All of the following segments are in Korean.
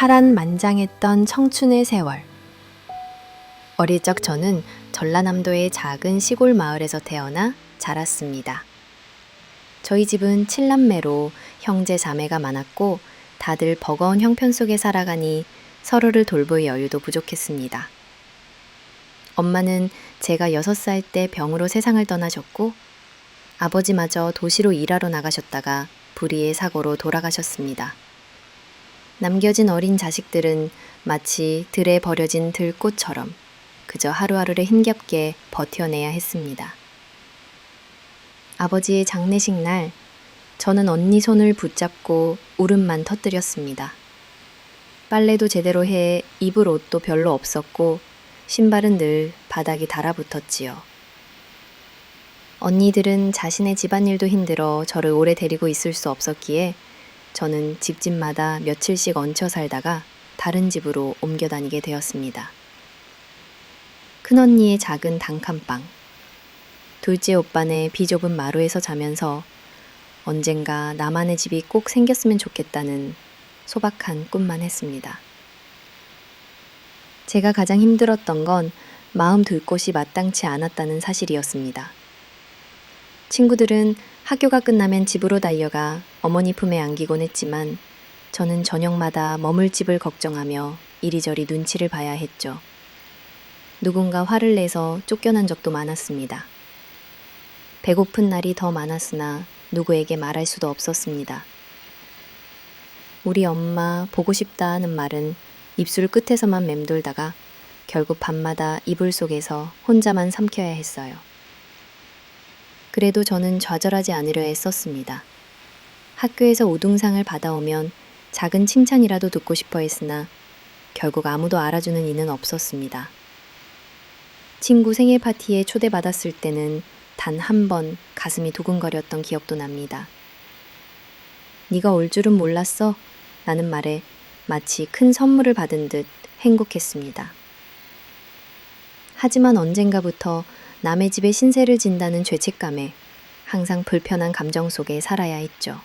파란만장했던 청춘의 세월. 어릴 적 저는 전라남도의 작은 시골 마을에서 태어나 자랐습니다. 저희 집은 7남매로 형제 자매가 많았고 다들 버거운 형편 속에 살아가니 서로를 돌볼 여유도 부족했습니다. 엄마는 제가 6살 때 병으로 세상을 떠나셨고 아버지마저 도시로 일하러 나가셨다가 불의의 사고로 돌아가셨습니다. 남겨진 어린 자식들은 마치 들에 버려진 들꽃처럼 그저 하루하루를 힘겹게 버텨내야 했습니다. 아버지의 장례식 날, 저는 언니 손을 붙잡고 울음만 터뜨렸습니다. 빨래도 제대로 해 입을 옷도 별로 없었고 신발은 늘 바닥이 달아붙었지요. 언니들은 자신의 집안일도 힘들어 저를 오래 데리고 있을 수 없었기에 저는 집집마다 며칠씩 얹혀 살다가 다른 집으로 옮겨 다니게 되었습니다. 큰언니의 작은 단칸방, 둘째 오빠네 비좁은 마루에서 자면서 언젠가 나만의 집이 꼭 생겼으면 좋겠다는 소박한 꿈만 했습니다. 제가 가장 힘들었던 건 마음 둘 곳이 마땅치 않았다는 사실이었습니다. 친구들은 학교가 끝나면 집으로 달려가 어머니 품에 안기곤 했지만 저는 저녁마다 머물 집을 걱정하며 이리저리 눈치를 봐야 했죠. 누군가 화를 내서 쫓겨난 적도 많았습니다. 배고픈 날이 더 많았으나 누구에게 말할 수도 없었습니다. 우리 엄마 보고 싶다 하는 말은 입술 끝에서만 맴돌다가 결국 밤마다 이불 속에서 혼자만 삼켜야 했어요. 그래도 저는 좌절하지 않으려 애썼습니다. 학교에서 우등상을 받아오면 작은 칭찬이라도 듣고 싶어 했으나 결국 아무도 알아주는 이는 없었습니다. 친구 생일 파티에 초대받았을 때는 단 한 번 가슴이 두근거렸던 기억도 납니다. 네가 올 줄은 몰랐어? 라는 말에 마치 큰 선물을 받은 듯 행복했습니다. 하지만 언젠가부터 남의 집에 신세를 진다는 죄책감에 항상 불편한 감정 속에 살아야 했죠.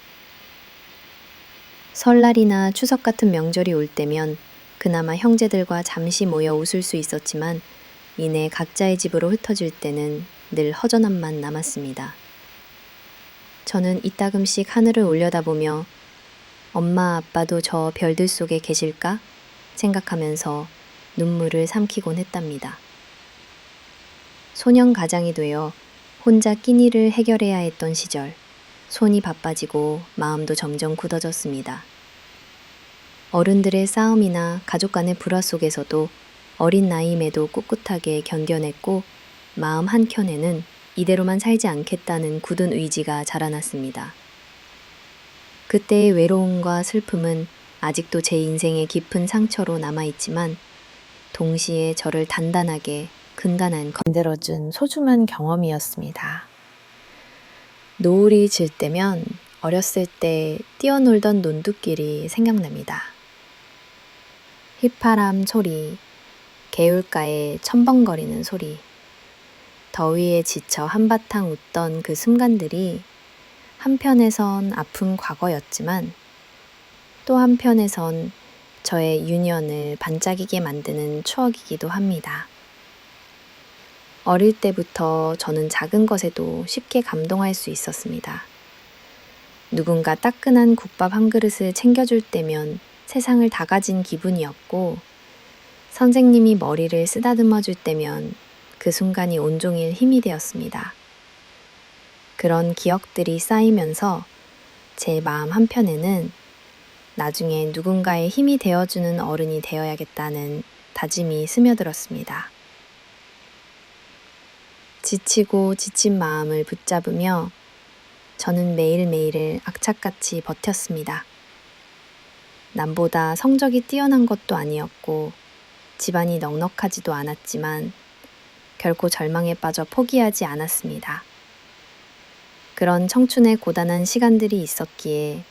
설날이나 추석 같은 명절이 올 때면 그나마 형제들과 잠시 모여 웃을 수 있었지만 이내 각자의 집으로 흩어질 때는 늘 허전함만 남았습니다. 저는 이따금씩 하늘을 올려다보며 엄마 아빠도 저 별들 속에 계실까 생각하면서 눈물을 삼키곤 했답니다. 소년 가장이 되어 혼자 끼니를 해결해야 했던 시절, 손이 바빠지고 마음도 점점 굳어졌습니다. 어른들의 싸움이나 가족 간의 불화 속에서도 어린 나이임에도 꿋꿋하게 견뎌냈고 마음 한켠에는 이대로만 살지 않겠다는 굳은 의지가 자라났습니다. 그때의 외로움과 슬픔은 아직도 제 인생의 깊은 상처로 남아있지만 동시에 저를 단단하게 근간한 만들어준 소중한 경험이었습니다. 노을이 질 때면 어렸을 때 뛰어놀던 논두길이 생각납니다. 휘파람 소리, 개울가의 첨벙거리는 소리, 더위에 지쳐 한바탕 웃던 그 순간들이 한편에선 아픈 과거였지만 또 한편에선 저의 유년을 반짝이게 만드는 추억이기도 합니다. 어릴 때부터 저는 작은 것에도 쉽게 감동할 수 있었습니다. 누군가 따끈한 국밥 한 그릇을 챙겨줄 때면 세상을 다 가진 기분이었고 선생님이 머리를 쓰다듬어 줄 때면 그 순간이 온종일 힘이 되었습니다. 그런 기억들이 쌓이면서 제 마음 한편에는 나중에 누군가의 힘이 되어주는 어른이 되어야겠다는 다짐이 스며들었습니다. 지치고 지친 마음을 붙잡으며 저는 매일매일을 악착같이 버텼습니다. 남보다 성적이 뛰어난 것도 아니었고 집안이 넉넉하지도 않았지만 결코 절망에 빠져 포기하지 않았습니다. 그런 청춘의 고단한 시간들이 있었기에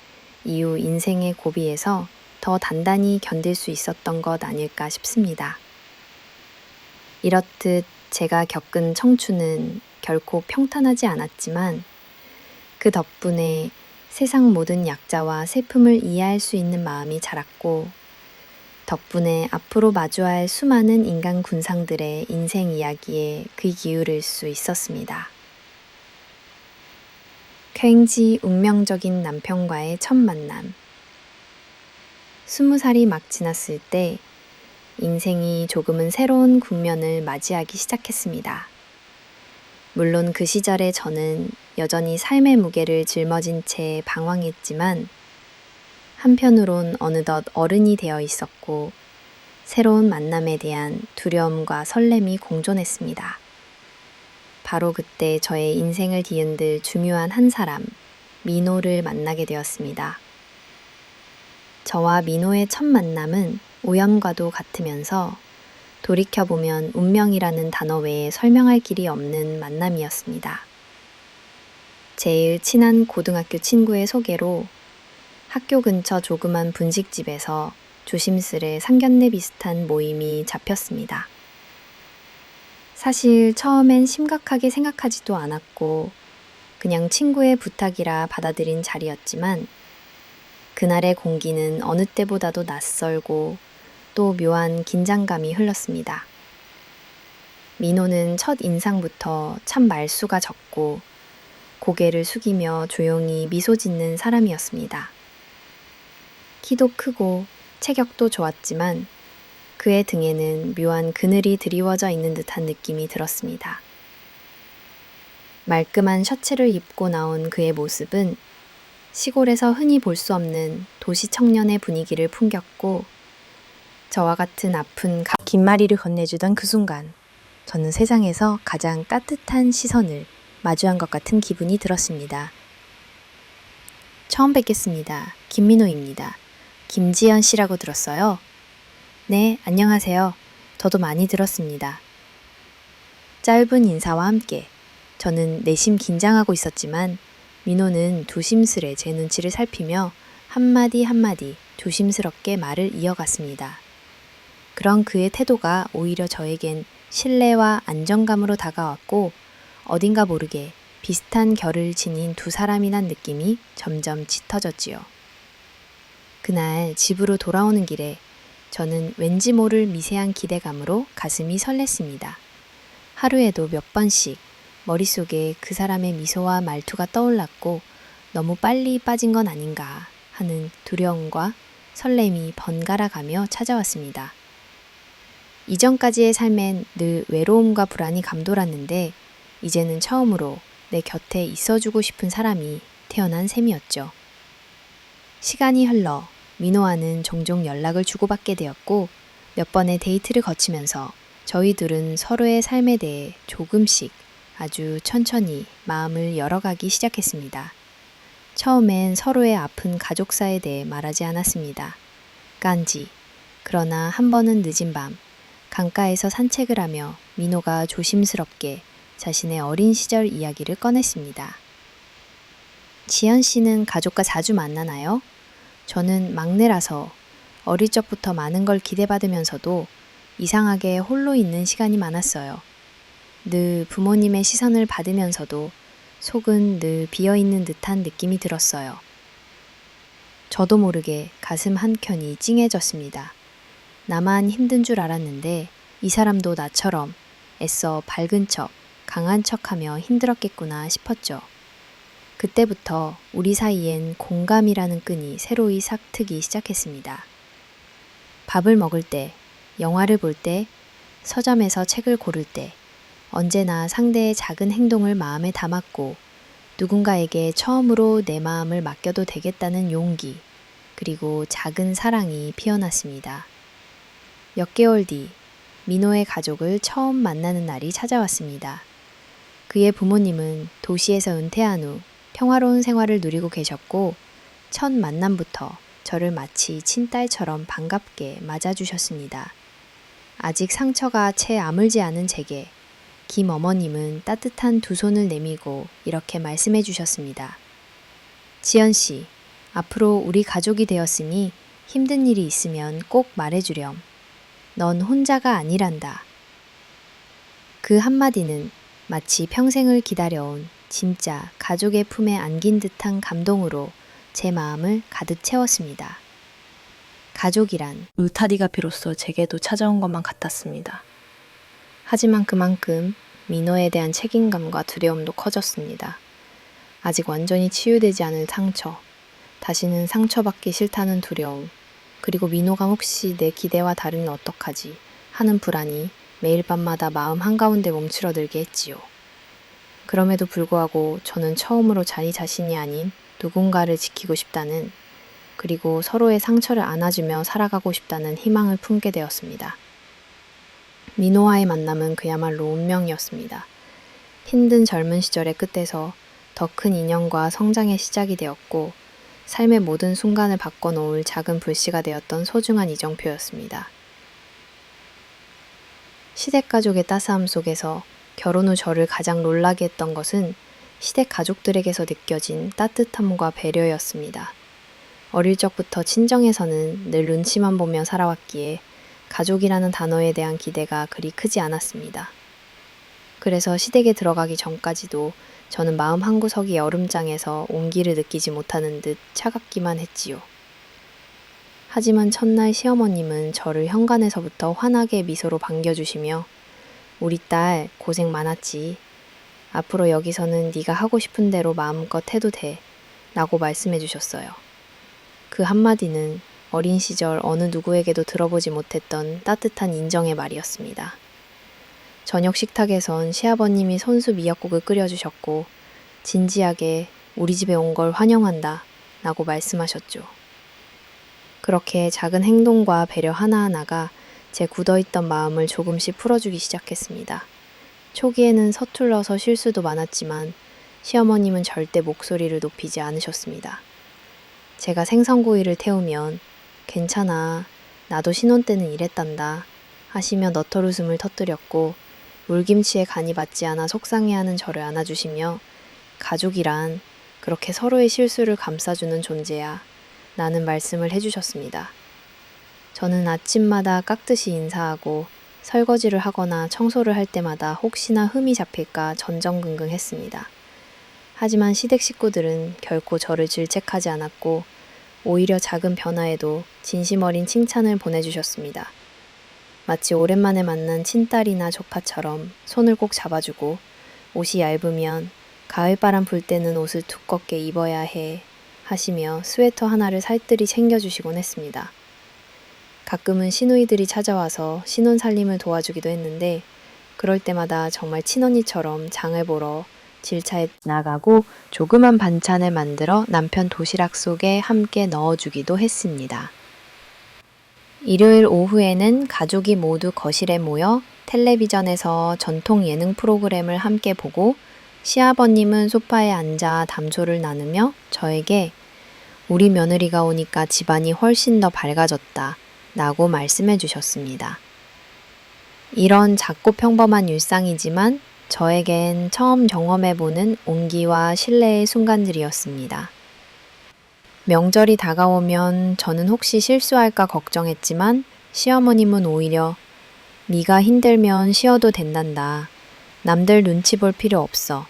이후 인생의 고비에서 더 단단히 견딜 수 있었던 것 아닐까 싶습니다. 이렇듯 제가 겪은 청춘은 결코 평탄하지 않았지만 그 덕분에 세상 모든 약자와 슬픔을 이해할 수 있는 마음이 자랐고 덕분에 앞으로 마주할 수많은 인간 군상들의 인생 이야기에 귀 기울일 수 있었습니다. 쾌행지 운명적인 남편과의 첫 만남. 20살이 막 지났을 때 인생이 조금은 새로운 국면을 맞이하기 시작했습니다. 물론 그 시절에 저는 여전히 삶의 무게를 짊어진 채 방황했지만 한편으론 어느덧 어른이 되어 있었고 새로운 만남에 대한 두려움과 설렘이 공존했습니다. 바로 그때 저의 인생을 뒤흔들 중요한 한 사람, 민호를 만나게 되었습니다. 저와 민호의 첫 만남은 우연과도 같으면서 돌이켜보면 운명이라는 단어 외에 설명할 길이 없는 만남이었습니다. 제일 친한 고등학교 친구의 소개로 학교 근처 조그만 분식집에서 조심스레 상견례 비슷한 모임이 잡혔습니다. 사실 처음엔 심각하게 생각하지도 않았고 그냥 친구의 부탁이라 받아들인 자리였지만 그날의 공기는 어느 때보다도 낯설고 또 묘한 긴장감이 흘렀습니다. 민호는 첫 인상부터 참 말수가 적고 고개를 숙이며 조용히 미소 짓는 사람이었습니다. 키도 크고 체격도 좋았지만 그의 등에는 묘한 그늘이 드리워져 있는 듯한 느낌이 들었습니다. 말끔한 셔츠를 입고 나온 그의 모습은 시골에서 흔히 볼 수 없는 도시 청년의 분위기를 풍겼고 저와 같은 아픈 긴 마리를 건네주던 그 순간 저는 세상에서 가장 따뜻한 시선을 마주한 것 같은 기분이 들었습니다. 처음 뵙겠습니다. 김민호입니다. 김지연 씨라고 들었어요. 네, 안녕하세요. 저도 많이 들었습니다. 짧은 인사와 함께 저는 내심 긴장하고 있었지만 민호는 조심스레 제 눈치를 살피며 한마디 한마디 조심스럽게 말을 이어갔습니다. 그런 그의 태도가 오히려 저에겐 신뢰와 안정감으로 다가왔고 어딘가 모르게 비슷한 결을 지닌 두 사람이란 느낌이 점점 짙어졌지요. 그날 집으로 돌아오는 길에 저는 왠지 모를 미세한 기대감으로 가슴이 설렜습니다. 하루에도 몇 번씩 머릿속에 그 사람의 미소와 말투가 떠올랐고 너무 빨리 빠진 건 아닌가 하는 두려움과 설렘이 번갈아 가며 찾아왔습니다. 이전까지의 삶엔 늘 외로움과 불안이 감돌았는데 이제는 처음으로 내 곁에 있어주고 싶은 사람이 태어난 셈이었죠. 시간이 흘러 민호와는 종종 연락을 주고받게 되었고 몇 번의 데이트를 거치면서 저희 둘은 서로의 삶에 대해 조금씩 아주 천천히 마음을 열어가기 시작했습니다. 처음엔 서로의 아픈 가족사에 대해 말하지 않았습니다. 깐지. 그러나 한 번은 늦은 밤 강가에서 산책을 하며 민호가 조심스럽게 자신의 어린 시절 이야기를 꺼냈습니다. 지연 씨는 가족과 자주 만나나요? 저는 막내라서 어릴 적부터 많은 걸 기대받으면서도 이상하게 홀로 있는 시간이 많았어요. 늘 부모님의 시선을 받으면서도 속은 늘 비어있는 듯한 느낌이 들었어요. 저도 모르게 가슴 한켠이 찡해졌습니다. 나만 힘든 줄 알았는데 이 사람도 나처럼 애써 밝은 척, 강한 척하며 힘들었겠구나 싶었죠. 그때부터 우리 사이엔 공감이라는 끈이 새로이 싹트기 시작했습니다. 밥을 먹을 때, 영화를 볼 때, 서점에서 책을 고를 때 언제나 상대의 작은 행동을 마음에 담았고 누군가에게 처음으로 내 마음을 맡겨도 되겠다는 용기, 그리고 작은 사랑이 피어났습니다. 몇 개월 뒤 민호의 가족을 처음 만나는 날이 찾아왔습니다. 그의 부모님은 도시에서 은퇴한 후 평화로운 생활을 누리고 계셨고 첫 만남부터 저를 마치 친딸처럼 반갑게 맞아주셨습니다. 아직 상처가 채 아물지 않은 제게 김 어머님은 따뜻한 두 손을 내밀고 이렇게 말씀해 주셨습니다. 지연 씨, 앞으로 우리 가족이 되었으니 힘든 일이 있으면 꼭 말해주렴. 넌 혼자가 아니란다. 그 한마디는 마치 평생을 기다려온 진짜 가족의 품에 안긴 듯한 감동으로 제 마음을 가득 채웠습니다. 가족이란 울타리가 비로소 제게도 찾아온 것만 같았습니다. 하지만 그만큼 민호에 대한 책임감과 두려움도 커졌습니다. 아직 완전히 치유되지 않은 상처, 다시는 상처받기 싫다는 두려움, 그리고 민호가 혹시 내 기대와 다르면 어떡하지 하는 불안이 매일 밤마다 마음 한가운데 멈추러들게 했지요. 그럼에도 불구하고 저는 처음으로 자기 자신이 아닌 누군가를 지키고 싶다는, 그리고 서로의 상처를 안아주며 살아가고 싶다는 희망을 품게 되었습니다. 민호와의 만남은 그야말로 운명이었습니다. 힘든 젊은 시절의 끝에서 더 큰 인연과 성장의 시작이 되었고, 삶의 모든 순간을 바꿔놓을 작은 불씨가 되었던 소중한 이정표였습니다. 시댁 가족의 따스함 속에서 결혼 후 저를 가장 놀라게 했던 것은 시댁 가족들에게서 느껴진 따뜻함과 배려였습니다. 어릴 적부터 친정에서는 늘 눈치만 보며 살아왔기에 가족이라는 단어에 대한 기대가 그리 크지 않았습니다. 그래서 시댁에 들어가기 전까지도 저는 마음 한구석이 여름장에서 온기를 느끼지 못하는 듯 차갑기만 했지요. 하지만 첫날 시어머님은 저를 현관에서부터 환하게 미소로 반겨주시며 우리 딸 고생 많았지. 앞으로 여기서는 네가 하고 싶은 대로 마음껏 해도 돼. 라고 말씀해 주셨어요. 그 한마디는 어린 시절 어느 누구에게도 들어보지 못했던 따뜻한 인정의 말이었습니다. 저녁 식탁에선 시아버님이 손수 미역국을 끓여주셨고 진지하게 우리 집에 온 걸 환영한다 라고 말씀하셨죠. 그렇게 작은 행동과 배려 하나하나가 제 굳어있던 마음을 조금씩 풀어주기 시작했습니다. 초기에는 서툴러서 실수도 많았지만 시어머님은 절대 목소리를 높이지 않으셨습니다. 제가 생선구이를 태우면 괜찮아, 나도 신혼 때는 이랬단다 하시며 너털웃음을 터뜨렸고 물김치에 간이 맞지 않아 속상해하는 저를 안아주시며 가족이란 그렇게 서로의 실수를 감싸주는 존재야 라는 말씀을 해주셨습니다. 저는 아침마다 깍듯이 인사하고 설거지를 하거나 청소를 할 때마다 혹시나 흠이 잡힐까 전전긍긍했습니다. 하지만 시댁 식구들은 결코 저를 질책하지 않았고 오히려 작은 변화에도 진심 어린 칭찬을 보내주셨습니다. 마치 오랜만에 만난 친딸이나 조카처럼 손을 꼭 잡아주고 옷이 얇으면 가을바람 불 때는 옷을 두껍게 입어야 해 하시며 스웨터 하나를 살뜰히 챙겨주시곤 했습니다. 가끔은 시누이들이 찾아와서 신혼 살림을 도와주기도 했는데 그럴 때마다 정말 친언니처럼 장을 보러 질차에 나가고 조그만 반찬을 만들어 남편 도시락 속에 함께 넣어주기도 했습니다. 일요일 오후에는 가족이 모두 거실에 모여 텔레비전에서 전통 예능 프로그램을 함께 보고 시아버님은 소파에 앉아 담소를 나누며 저에게 우리 며느리가 오니까 집안이 훨씬 더 밝아졌다 라고 말씀해 주셨습니다. 이런 작고 평범한 일상이지만 저에겐 처음 경험해보는 온기와 신뢰의 순간들이었습니다. 명절이 다가오면 저는 혹시 실수할까 걱정했지만 시어머님은 오히려 네가 힘들면 쉬어도 된단다. 남들 눈치 볼 필요 없어.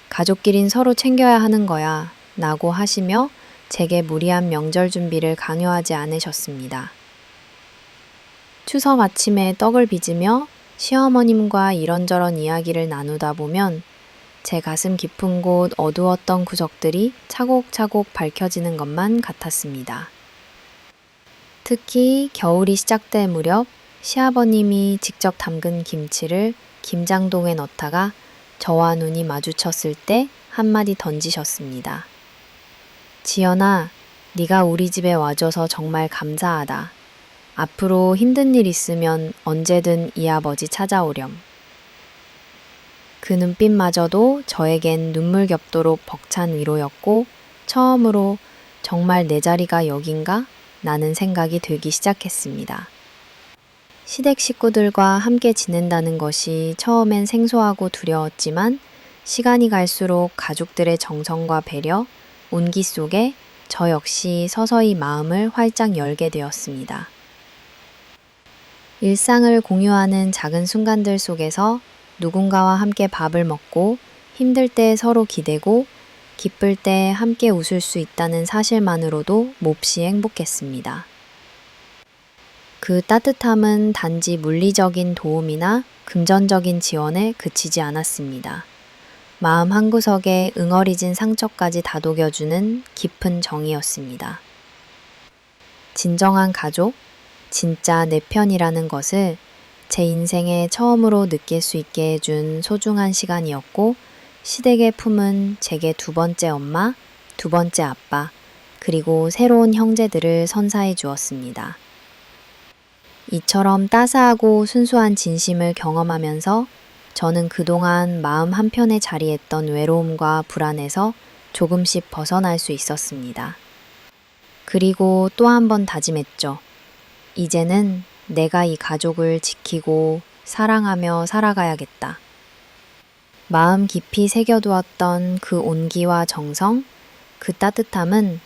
가족끼린 서로 챙겨야 하는 거야 라고 하시며 제게 무리한 명절 준비를 강요하지 않으셨습니다. 추석 아침에 떡을 빚으며 시어머님과 이런저런 이야기를 나누다 보면 제 가슴 깊은 곳 어두웠던 구석들이 차곡차곡 밝혀지는 것만 같았습니다. 특히 겨울이 시작될 무렵 시아버님이 직접 담근 김치를 김장동에 넣다가 저와 눈이 마주쳤을 때 한마디 던지셨습니다. 지연아, 네가 우리 집에 와줘서 정말 감사하다. 앞으로 힘든 일 있으면 언제든 이 아버지 찾아오렴. 그 눈빛마저도 저에겐 눈물 겹도록 벅찬 위로였고 처음으로 정말 내 자리가 여긴가? 라는 생각이 들기 시작했습니다. 시댁 식구들과 함께 지낸다는 것이 처음엔 생소하고 두려웠지만 시간이 갈수록 가족들의 정성과 배려, 온기 속에 저 역시 서서히 마음을 활짝 열게 되었습니다. 일상을 공유하는 작은 순간들 속에서 누군가와 함께 밥을 먹고 힘들 때 서로 기대고 기쁠 때 함께 웃을 수 있다는 사실만으로도 몹시 행복했습니다. 그 따뜻함은 단지 물리적인 도움이나 금전적인 지원에 그치지 않았습니다. 마음 한구석에 응어리진 상처까지 다독여주는 깊은 정이었습니다. 진정한 가족, 진짜 내 편이라는 것을 제 인생에 처음으로 느낄 수 있게 해준 소중한 시간이었고, 시댁의 품은 제게 두 번째 엄마, 두 번째 아빠, 그리고 새로운 형제들을 선사해 주었습니다. 이처럼 따스하고 순수한 진심을 경험하면서 저는 그동안 마음 한편에 자리했던 외로움과 불안에서 조금씩 벗어날 수 있었습니다. 그리고 또 한 번 다짐했죠. 이제는 내가 이 가족을 지키고 사랑하며 살아가야겠다. 마음 깊이 새겨두었던 그 온기와 정성, 그 따뜻함은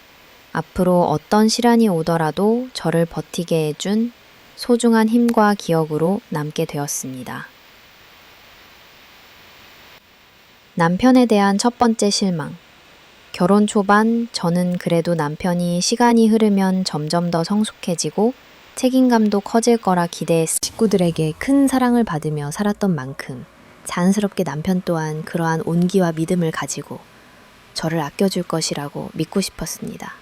앞으로 어떤 시련이 오더라도 저를 버티게 해준 소중한 힘과 기억으로 남게 되었습니다. 남편에 대한 첫 번째 실망. 결혼 초반 저는 그래도 남편이 시간이 흐르면 점점 더 성숙해지고 책임감도 커질 거라 기대했 식구들에게 큰 사랑을 받으며 살았던 만큼 자연스럽게 남편 또한 그러한 온기와 믿음을 가지고 저를 아껴줄 것이라고 믿고 싶었습니다.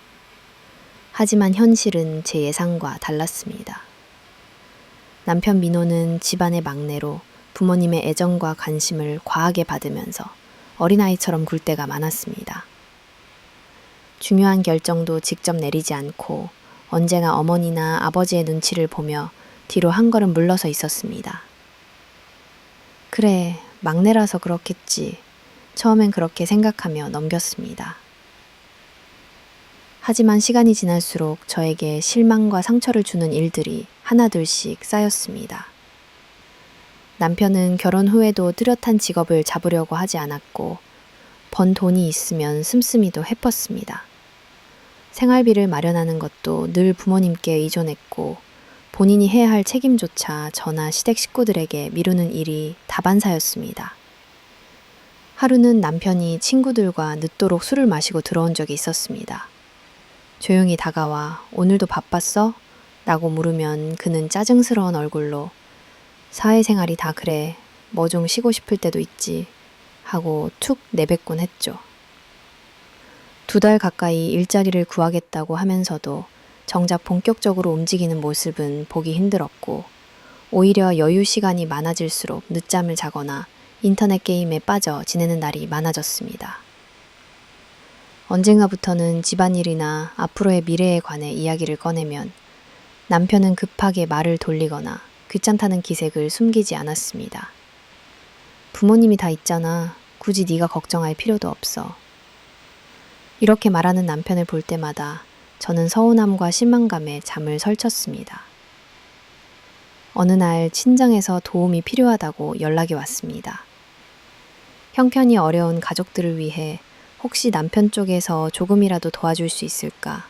하지만 현실은 제 예상과 달랐습니다. 남편 민호는 집안의 막내로 부모님의 애정과 관심을 과하게 받으면서 어린아이처럼 굴 때가 많았습니다. 중요한 결정도 직접 내리지 않고 언제나 어머니나 아버지의 눈치를 보며 뒤로 한 걸음 물러서 있었습니다. 그래, 막내라서 그렇겠지. 처음엔 그렇게 생각하며 넘겼습니다. 하지만 시간이 지날수록 저에게 실망과 상처를 주는 일들이 하나둘씩 쌓였습니다. 남편은 결혼 후에도 뚜렷한 직업을 잡으려고 하지 않았고 번 돈이 있으면 씀씀이도 헤펐습니다. 생활비를 마련하는 것도 늘 부모님께 의존했고 본인이 해야 할 책임조차 저나 시댁 식구들에게 미루는 일이 다반사였습니다. 하루는 남편이 친구들과 늦도록 술을 마시고 들어온 적이 있었습니다. 조용히 다가와 오늘도 바빴어? 라고 물으면 그는 짜증스러운 얼굴로 사회생활이 다 그래. 뭐 좀 쉬고 싶을 때도 있지. 하고 툭 내뱉곤 했죠. 2달 가까이 일자리를 구하겠다고 하면서도 정작 본격적으로 움직이는 모습은 보기 힘들었고 오히려 여유 시간이 많아질수록 늦잠을 자거나 인터넷 게임에 빠져 지내는 날이 많아졌습니다. 언젠가부터는 집안일이나 앞으로의 미래에 관해 이야기를 꺼내면 남편은 급하게 말을 돌리거나 귀찮다는 기색을 숨기지 않았습니다. 부모님이 다 있잖아. 굳이 네가 걱정할 필요도 없어. 이렇게 말하는 남편을 볼 때마다 저는 서운함과 실망감에 잠을 설쳤습니다. 어느 날 친정에서 도움이 필요하다고 연락이 왔습니다. 형편이 어려운 가족들을 위해 혹시 남편 쪽에서 조금이라도 도와줄 수 있을까?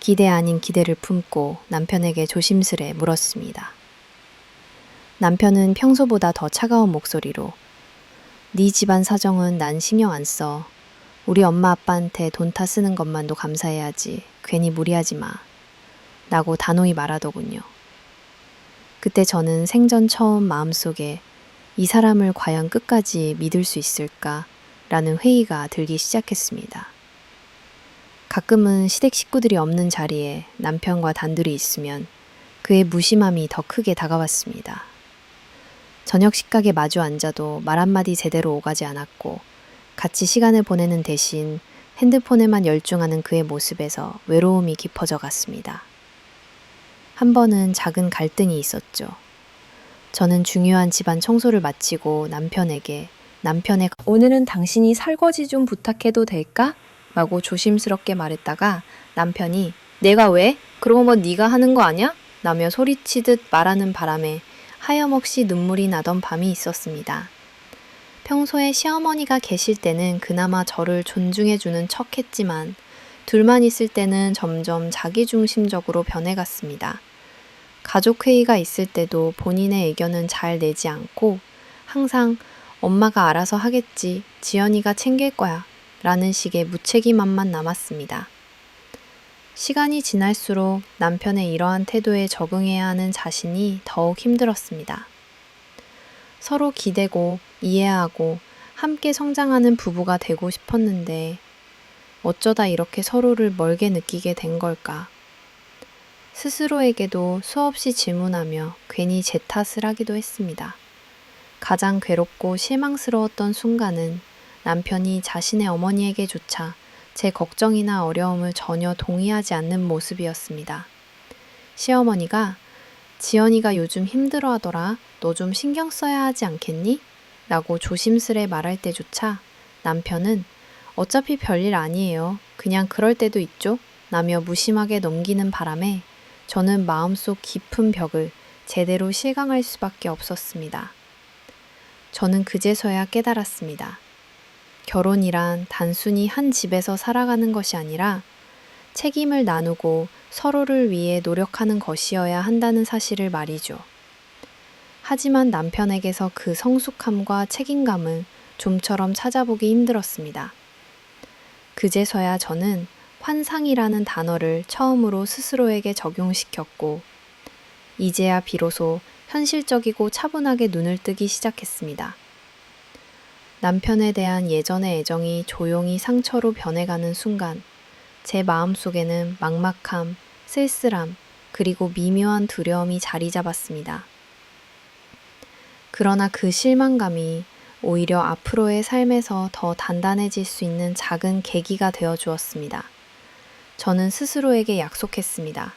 기대 아닌 기대를 품고 남편에게 조심스레 물었습니다. 남편은 평소보다 더 차가운 목소리로 네 집안 사정은 난 신경 안 써. 우리 엄마 아빠한테 돈 타 쓰는 것만도 감사해야지. 괜히 무리하지 마. 라고 단호히 말하더군요. 그때 저는 생전 처음 마음속에 이 사람을 과연 끝까지 믿을 수 있을까? 라는 회의가 들기 시작했습니다. 가끔은 시댁 식구들이 없는 자리에 남편과 단둘이 있으면 그의 무심함이 더 크게 다가왔습니다. 저녁 식각에 마주 앉아도 말 한마디 제대로 오가지 않았고 같이 시간을 보내는 대신 핸드폰에만 열중하는 그의 모습에서 외로움이 깊어져 갔습니다. 한 번은 작은 갈등이 있었죠. 저는 중요한 집안 청소를 마치고 남편에게 오늘은 당신이 설거지 좀 부탁해도 될까? 라고 조심스럽게 말했다가 남편이 내가 왜? 그러고 뭐 네가 하는 거 아냐? 라며 소리치듯 말하는 바람에 하염없이 눈물이 나던 밤이 있었습니다. 평소에 시어머니가 계실 때는 그나마 저를 존중해주는 척 했지만 둘만 있을 때는 점점 자기중심적으로 변해갔습니다. 가족회의가 있을 때도 본인의 의견은 잘 내지 않고 항상 엄마가 알아서 하겠지, 지연이가 챙길 거야 라는 식의 무책임함만 남았습니다. 시간이 지날수록 남편의 이러한 태도에 적응해야 하는 자신이 더욱 힘들었습니다. 서로 기대고 이해하고 함께 성장하는 부부가 되고 싶었는데 어쩌다 이렇게 서로를 멀게 느끼게 된 걸까? 스스로에게도 수없이 질문하며 괜히 제 탓을 하기도 했습니다. 가장 괴롭고 실망스러웠던 순간은 남편이 자신의 어머니에게조차 제 걱정이나 어려움을 전혀 동의하지 않는 모습이었습니다. 시어머니가 지연이가 요즘 힘들어하더라. 너 좀 신경 써야 하지 않겠니? 라고 조심스레 말할 때조차 남편은 어차피 별일 아니에요. 그냥 그럴 때도 있죠. 라며 무심하게 넘기는 바람에 저는 마음속 깊은 벽을 제대로 실강할 수밖에 없었습니다. 저는 그제서야 깨달았습니다. 결혼이란 단순히 한 집에서 살아가는 것이 아니라 책임을 나누고 서로를 위해 노력하는 것이어야 한다는 사실을 말이죠. 하지만 남편에게서 그 성숙함과 책임감을 좀처럼 찾아보기 힘들었습니다. 그제서야 저는 환상이라는 단어를 처음으로 스스로에게 적용시켰고, 이제야 비로소 현실적이고 차분하게 눈을 뜨기 시작했습니다. 남편에 대한 예전의 애정이 조용히 상처로 변해가는 순간, 제 마음속에는 막막함, 쓸쓸함, 그리고 미묘한 두려움이 자리 잡았습니다. 그러나 그 실망감이 오히려 앞으로의 삶에서 더 단단해질 수 있는 작은 계기가 되어 주었습니다. 저는 스스로에게 약속했습니다.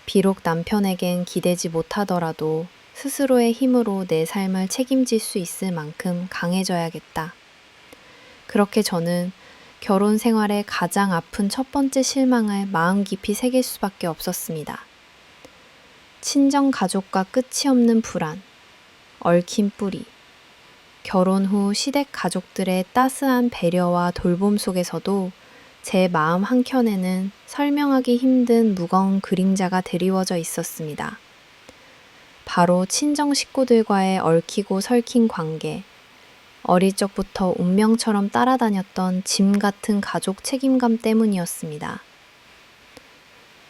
비록 남편에겐 기대지 못하더라도 스스로의 힘으로 내 삶을 책임질 수 있을 만큼 강해져야겠다. 그렇게 저는 결혼 생활의 가장 아픈 첫 번째 실망을 마음 깊이 새길 수밖에 없었습니다. 친정 가족과 끝이 없는 불안, 얽힌 뿌리, 결혼 후 시댁 가족들의 따스한 배려와 돌봄 속에서도 제 마음 한켠에는 설명하기 힘든 무거운 그림자가 드리워져 있었습니다. 바로 친정 식구들과의 얽히고 설킨 관계, 어릴 적부터 운명처럼 따라다녔던 짐 같은 가족 책임감 때문이었습니다.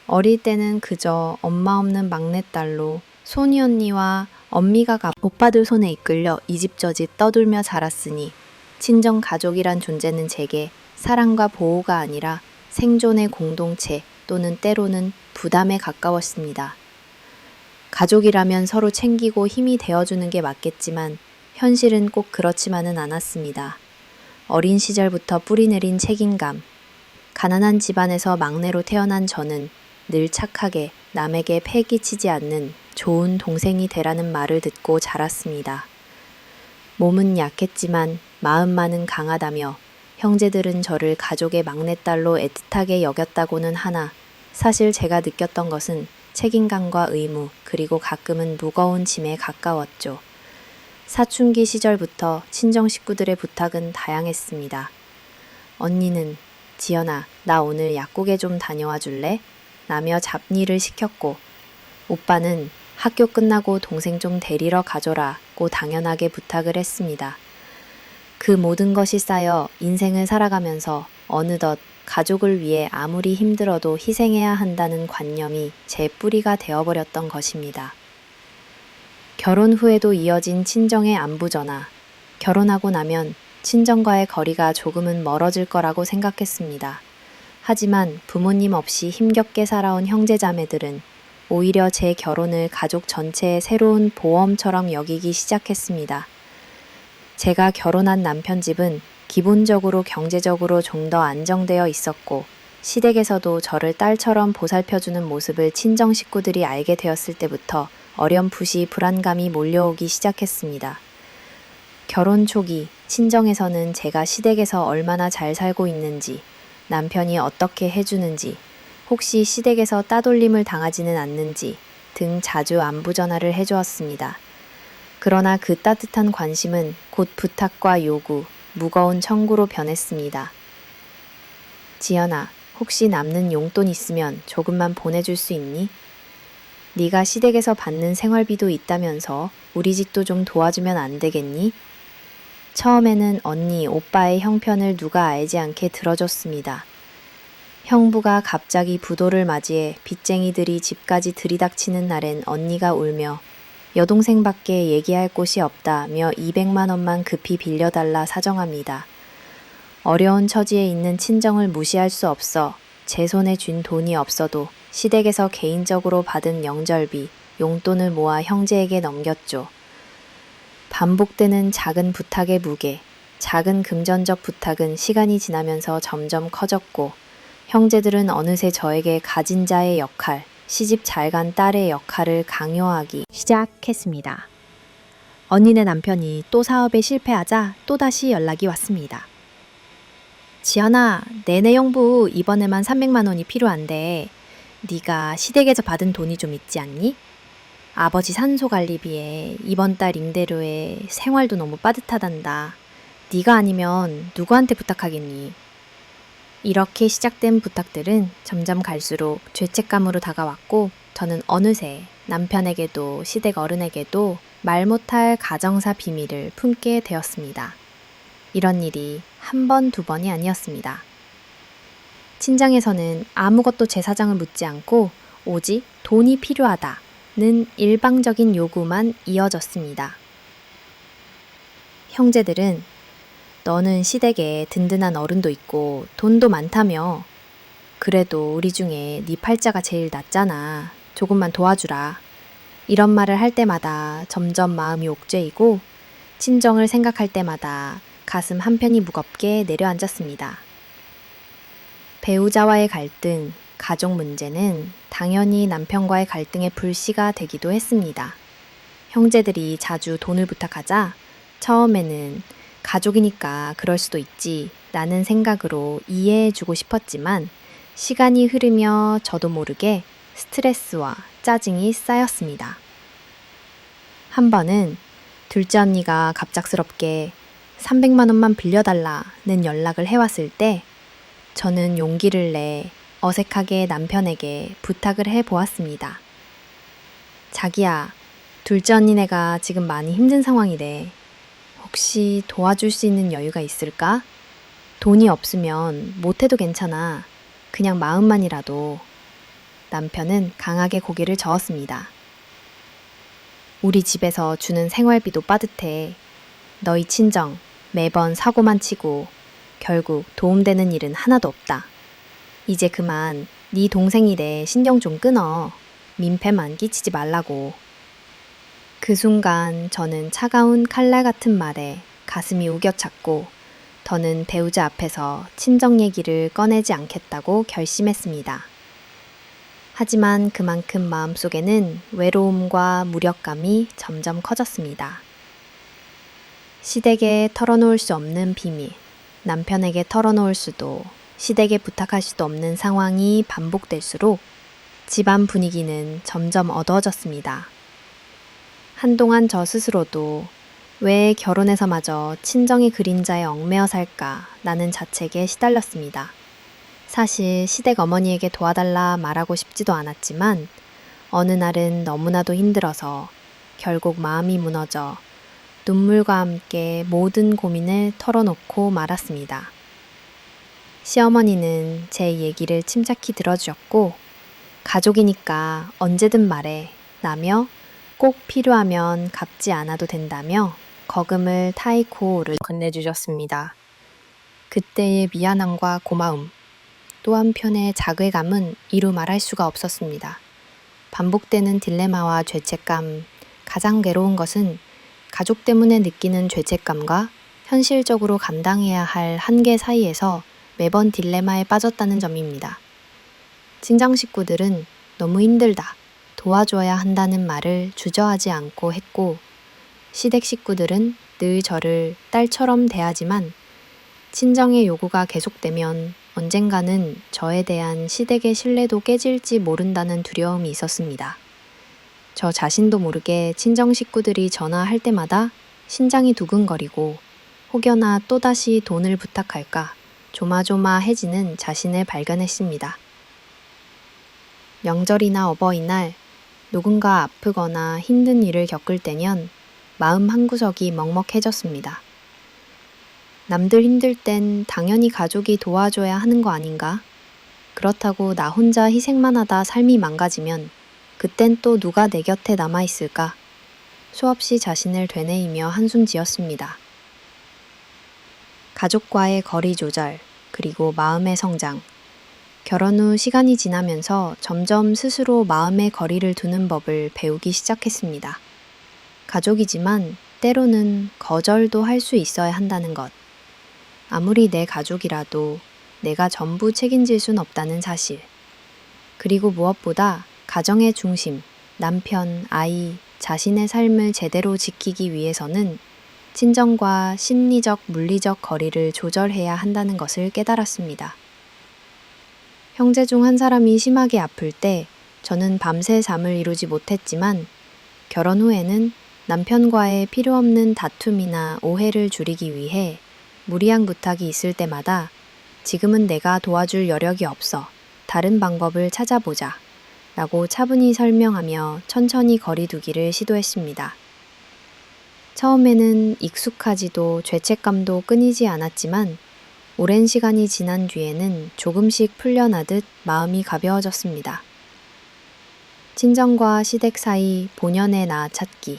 어릴 때는 그저 엄마 없는 막내딸로 손이 언니와 엄미가 오빠들 손에 이끌려 이 집 저 집 떠돌며 자랐으니 친정 가족이란 존재는 제게 사랑과 보호가 아니라 생존의 공동체 또는 때로는 부담에 가까웠습니다. 가족이라면 서로 챙기고 힘이 되어주는 게 맞겠지만 현실은 꼭 그렇지만은 않았습니다. 어린 시절부터 뿌리내린 책임감, 가난한 집안에서 막내로 태어난 저는 늘 착하게 남에게 패 끼치지 않는 좋은 동생이 되라는 말을 듣고 자랐습니다. 몸은 약했지만 마음만은 강하다며 형제들은 저를 가족의 막내딸로 애틋하게 여겼다고는 하나 사실 제가 느꼈던 것은 책임감과 의무 그리고 가끔은 무거운 짐에 가까웠죠. 사춘기 시절부터 친정 식구들의 부탁은 다양했습니다. 언니는 지연아, 나 오늘 약국에 좀 다녀와 줄래? 라며 잡일을 시켰고 오빠는 학교 끝나고 동생 좀 데리러 가줘라고 당연하게 부탁을 했습니다. 그 모든 것이 쌓여 인생을 살아가면서 어느덧 가족을 위해 아무리 힘들어도 희생해야 한다는 관념이 제 뿌리가 되어버렸던 것입니다. 결혼 후에도 이어진 친정의 안부 전화. 결혼하고 나면 친정과의 거리가 조금은 멀어질 거라고 생각했습니다. 하지만 부모님 없이 힘겹게 살아온 형제자매들은 오히려 제 결혼을 가족 전체의 새로운 보험처럼 여기기 시작했습니다. 제가 결혼한 남편 집은 기본적으로 경제적으로 좀 더 안정되어 있었고 시댁에서도 저를 딸처럼 보살펴주는 모습을 친정 식구들이 알게 되었을 때부터 어렴풋이 불안감이 몰려오기 시작했습니다. 결혼 초기 친정에서는 제가 시댁에서 얼마나 잘 살고 있는지, 남편이 어떻게 해주는지, 혹시 시댁에서 따돌림을 당하지는 않는지 등 자주 안부 전화를 해주었습니다. 그러나 그 따뜻한 관심은 곧 부탁과 요구, 무거운 청구로 변했습니다. 지연아, 혹시 남는 용돈 있으면 조금만 보내줄 수 있니? 네가 시댁에서 받는 생활비도 있다면서 우리 집도 좀 도와주면 안 되겠니? 처음에는 언니, 오빠의 형편을 누가 알지 않게 들어줬습니다. 형부가 갑자기 부도를 맞이해 빚쟁이들이 집까지 들이닥치는 날엔 언니가 울며 여동생밖에 얘기할 곳이 없다며 200만 원만 급히 빌려달라 사정합니다. 어려운 처지에 있는 친정을 무시할 수 없어 제 손에 쥔 돈이 없어도 시댁에서 개인적으로 받은 영절비, 용돈을 모아 형제에게 넘겼죠. 반복되는 작은 부탁의 무게, 작은 금전적 부탁은 시간이 지나면서 점점 커졌고 형제들은 어느새 저에게 가진 자의 역할, 시집 잘 간 딸의 역할을 강요하기 시작했습니다. 언니네 남편이 또 사업에 실패하자 또다시 연락이 왔습니다. 지연아, 내내 형부 이번에만 300만 원이 필요한데 네가 시댁에서 받은 돈이 좀 있지 않니? 아버지 산소 관리비에 이번 달 임대료에 생활도 너무 빠듯하단다. 네가 아니면 누구한테 부탁하겠니? 이렇게 시작된 부탁들은 점점 갈수록 죄책감으로 다가왔고 저는 어느새 남편에게도 시댁 어른에게도 말 못할 가정사 비밀을 품게 되었습니다. 이런 일이 한 번, 두 번이 아니었습니다. 친정에서는 아무것도 제 사정을 묻지 않고 오직 돈이 필요하다는 일방적인 요구만 이어졌습니다. 형제들은 너는 시댁에 든든한 어른도 있고 돈도 많다며. 그래도 우리 중에 네 팔자가 제일 낫잖아. 조금만 도와주라. 이런 말을 할 때마다 점점 마음이 옥죄이고 친정을 생각할 때마다 가슴 한편이 무겁게 내려앉았습니다. 배우자와의 갈등, 가족 문제는 당연히 남편과의 갈등의 불씨가 되기도 했습니다. 형제들이 자주 돈을 부탁하자 처음에는 가족이니까 그럴 수도 있지 라는 생각으로 이해해주고 싶었지만 시간이 흐르며 저도 모르게 스트레스와 짜증이 쌓였습니다. 한 번은 둘째 언니가 갑작스럽게 300만 원만 빌려달라는 연락을 해왔을 때 저는 용기를 내 어색하게 남편에게 부탁을 해보았습니다. 자기야, 둘째 언니네가 지금 많이 힘든 상황이래. 혹시 도와줄 수 있는 여유가 있을까? 돈이 없으면 못해도 괜찮아. 그냥 마음만이라도. 남편은 강하게 고개를 저었습니다. 우리 집에서 주는 생활비도 빠듯해. 너희 친정 매번 사고만 치고 결국 도움되는 일은 하나도 없다. 이제 그만 네 동생 일에 신경 좀 끊어. 민폐만 끼치지 말라고. 그 순간 저는 차가운 칼날 같은 말에 가슴이 우겨찼고 더는 배우자 앞에서 친정 얘기를 꺼내지 않겠다고 결심했습니다. 하지만 그만큼 마음속에는 외로움과 무력감이 점점 커졌습니다. 시댁에 털어놓을 수 없는 비밀, 남편에게 털어놓을 수도, 시댁에 부탁할 수도 없는 상황이 반복될수록 집안 분위기는 점점 어두워졌습니다. 한동안 저 스스로도 왜 결혼해서마저 친정의 그림자에 얽매여 살까 라는 자책에 시달렸습니다. 사실 시댁 어머니에게 도와달라 말하고 싶지도 않았지만 어느 날은 너무나도 힘들어서 결국 마음이 무너져 눈물과 함께 모든 고민을 털어놓고 말았습니다. 시어머니는 제 얘기를 침착히 들어주셨고 가족이니까 언제든 말해 라며 꼭 필요하면 갚지 않아도 된다며 거금을 타이코를 건네주셨습니다. 그때의 미안함과 고마움, 또 한편의 자괴감은 이루 말할 수가 없었습니다. 반복되는 딜레마와 죄책감, 가장 괴로운 것은 가족 때문에 느끼는 죄책감과 현실적으로 감당해야 할 한계 사이에서 매번 딜레마에 빠졌다는 점입니다. 친정 식구들은 너무 힘들다, 도와줘야 한다는 말을 주저하지 않고 했고 시댁 식구들은 늘 저를 딸처럼 대하지만 친정의 요구가 계속되면 언젠가는 저에 대한 시댁의 신뢰도 깨질지 모른다는 두려움이 있었습니다. 저 자신도 모르게 친정 식구들이 전화할 때마다 심장이 두근거리고 혹여나 또다시 돈을 부탁할까 조마조마해지는 자신을 발견했습니다. 명절이나 어버이날, 누군가 아프거나 힘든 일을 겪을 때면 마음 한구석이 먹먹해졌습니다. 남들 힘들 땐 당연히 가족이 도와줘야 하는 거 아닌가? 그렇다고 나 혼자 희생만 하다 삶이 망가지면 그땐 또 누가 내 곁에 남아있을까? 수없이 자신을 되뇌이며 한숨 지었습니다. 가족과의 거리 조절, 그리고 마음의 성장. 결혼 후 시간이 지나면서 점점 스스로 마음의 거리를 두는 법을 배우기 시작했습니다. 가족이지만 때로는 거절도 할 수 있어야 한다는 것. 아무리 내 가족이라도 내가 전부 책임질 순 없다는 사실. 그리고 무엇보다 가정의 중심, 남편, 아이, 자신의 삶을 제대로 지키기 위해서는 친정과 심리적, 물리적 거리를 조절해야 한다는 것을 깨달았습니다. 형제 중 한 사람이 심하게 아플 때 저는 밤새 잠을 이루지 못했지만 결혼 후에는 남편과의 필요 없는 다툼이나 오해를 줄이기 위해 무리한 부탁이 있을 때마다 지금은 내가 도와줄 여력이 없어. 다른 방법을 찾아보자. 라고 차분히 설명하며 천천히 거리 두기를 시도했습니다. 처음에는 익숙하지도 죄책감도 끊이지 않았지만 오랜 시간이 지난 뒤에는 조금씩 풀려나듯 마음이 가벼워졌습니다. 친정과 시댁 사이 본연의 나 찾기.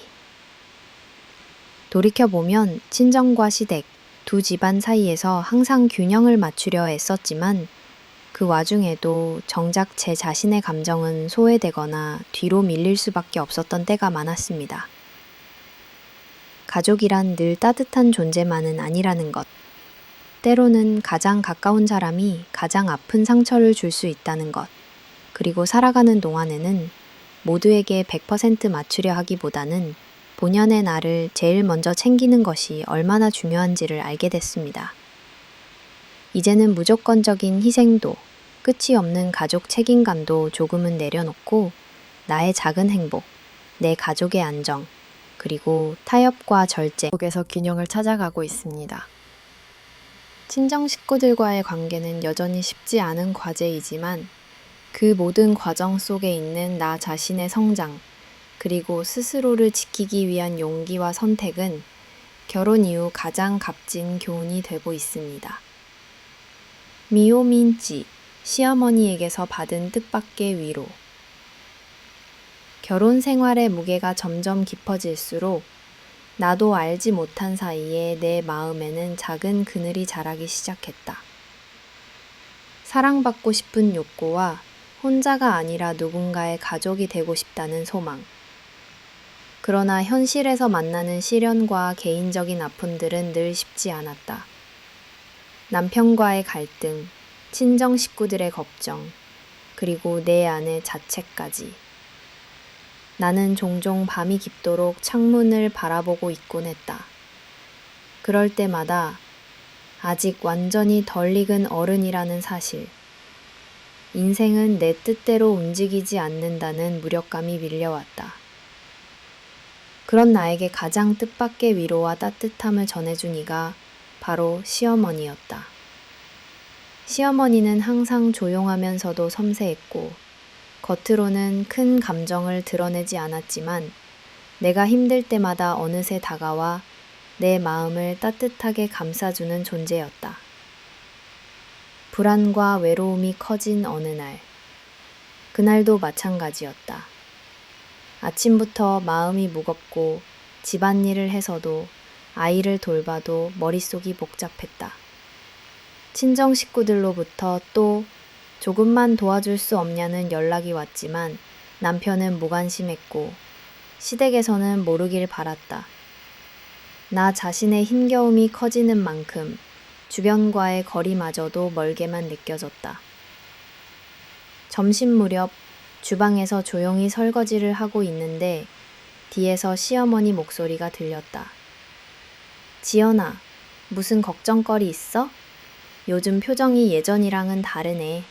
돌이켜보면 친정과 시댁, 두 집안 사이에서 항상 균형을 맞추려 애썼지만 그 와중에도 정작 제 자신의 감정은 소외되거나 뒤로 밀릴 수밖에 없었던 때가 많았습니다. 가족이란 늘 따뜻한 존재만은 아니라는 것. 때로는 가장 가까운 사람이 가장 아픈 상처를 줄 수 있다는 것. 그리고 살아가는 동안에는 모두에게 100% 맞추려 하기보다는 본연의 나를 제일 먼저 챙기는 것이 얼마나 중요한지를 알게 됐습니다. 이제는 무조건적인 희생도, 끝이 없는 가족 책임감도 조금은 내려놓고 나의 작은 행복, 내 가족의 안정, 그리고 타협과 절제 속에서 균형을 찾아가고 있습니다. 친정 식구들과의 관계는 여전히 쉽지 않은 과제이지만 그 모든 과정 속에 있는 나 자신의 성장, 그리고 스스로를 지키기 위한 용기와 선택은 결혼 이후 가장 값진 교훈이 되고 있습니다. 미오민지, 시어머니에게서 받은 뜻밖의 위로. 결혼 생활의 무게가 점점 깊어질수록 나도 알지 못한 사이에 내 마음에는 작은 그늘이 자라기 시작했다. 사랑받고 싶은 욕구와 혼자가 아니라 누군가의 가족이 되고 싶다는 소망. 그러나 현실에서 만나는 시련과 개인적인 아픔들은 늘 쉽지 않았다. 남편과의 갈등, 친정 식구들의 걱정, 그리고 내 아내 자책까지. 나는 종종 밤이 깊도록 창문을 바라보고 있곤 했다. 그럴 때마다 아직 완전히 덜 익은 어른이라는 사실. 인생은 내 뜻대로 움직이지 않는다는 무력감이 밀려왔다. 그런 나에게 가장 뜻밖의 위로와 따뜻함을 전해준 이가 바로 시어머니였다. 시어머니는 항상 조용하면서도 섬세했고 겉으로는 큰 감정을 드러내지 않았지만 내가 힘들 때마다 어느새 다가와 내 마음을 따뜻하게 감싸주는 존재였다. 불안과 외로움이 커진 어느 날, 그날도 마찬가지였다. 아침부터 마음이 무겁고 집안일을 해서도 아이를 돌봐도 머릿속이 복잡했다. 친정 식구들로부터 또 조금만 도와줄 수 없냐는 연락이 왔지만 남편은 무관심했고 시댁에서는 모르길 바랐다. 나 자신의 힘겨움이 커지는 만큼 주변과의 거리마저도 멀게만 느껴졌다. 점심 무렵 주방에서 조용히 설거지를 하고 있는데 뒤에서 시어머니 목소리가 들렸다. 지연아, 무슨 걱정거리 있어? 요즘 표정이 예전이랑은 다르네.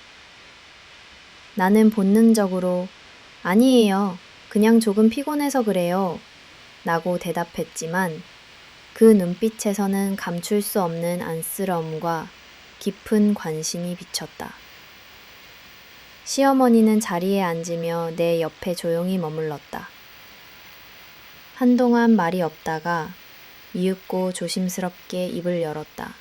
나는 본능적으로 아니에요. 그냥 조금 피곤해서 그래요. 라고 대답했지만 그 눈빛에서는 감출 수 없는 안쓰러움과 깊은 관심이 비쳤다. 시어머니는 자리에 앉으며 내 옆에 조용히 머물렀다. 한동안 말이 없다가 이윽고 조심스럽게 입을 열었다.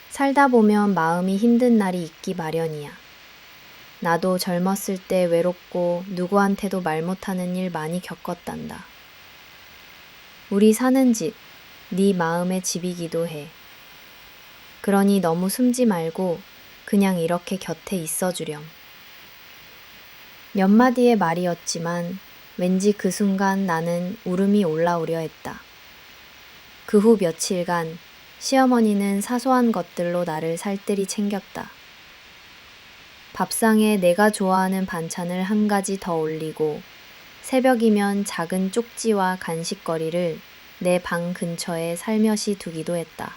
살다 보면 마음이 힘든 날이 있기 마련이야. 나도 젊었을 때 외롭고 누구한테도 말 못하는 일 많이 겪었단다. 우리 사는 집, 네 마음의 집이기도 해. 그러니 너무 숨지 말고 그냥 이렇게 곁에 있어주렴. 몇 마디의 말이었지만 왠지 그 순간 나는 울음이 올라오려 했다. 그 후 며칠간 시어머니는 사소한 것들로 나를 살뜰히 챙겼다. 밥상에 내가 좋아하는 반찬을 한 가지 더 올리고 새벽이면 작은 쪽지와 간식거리를 내 방 근처에 살며시 두기도 했다.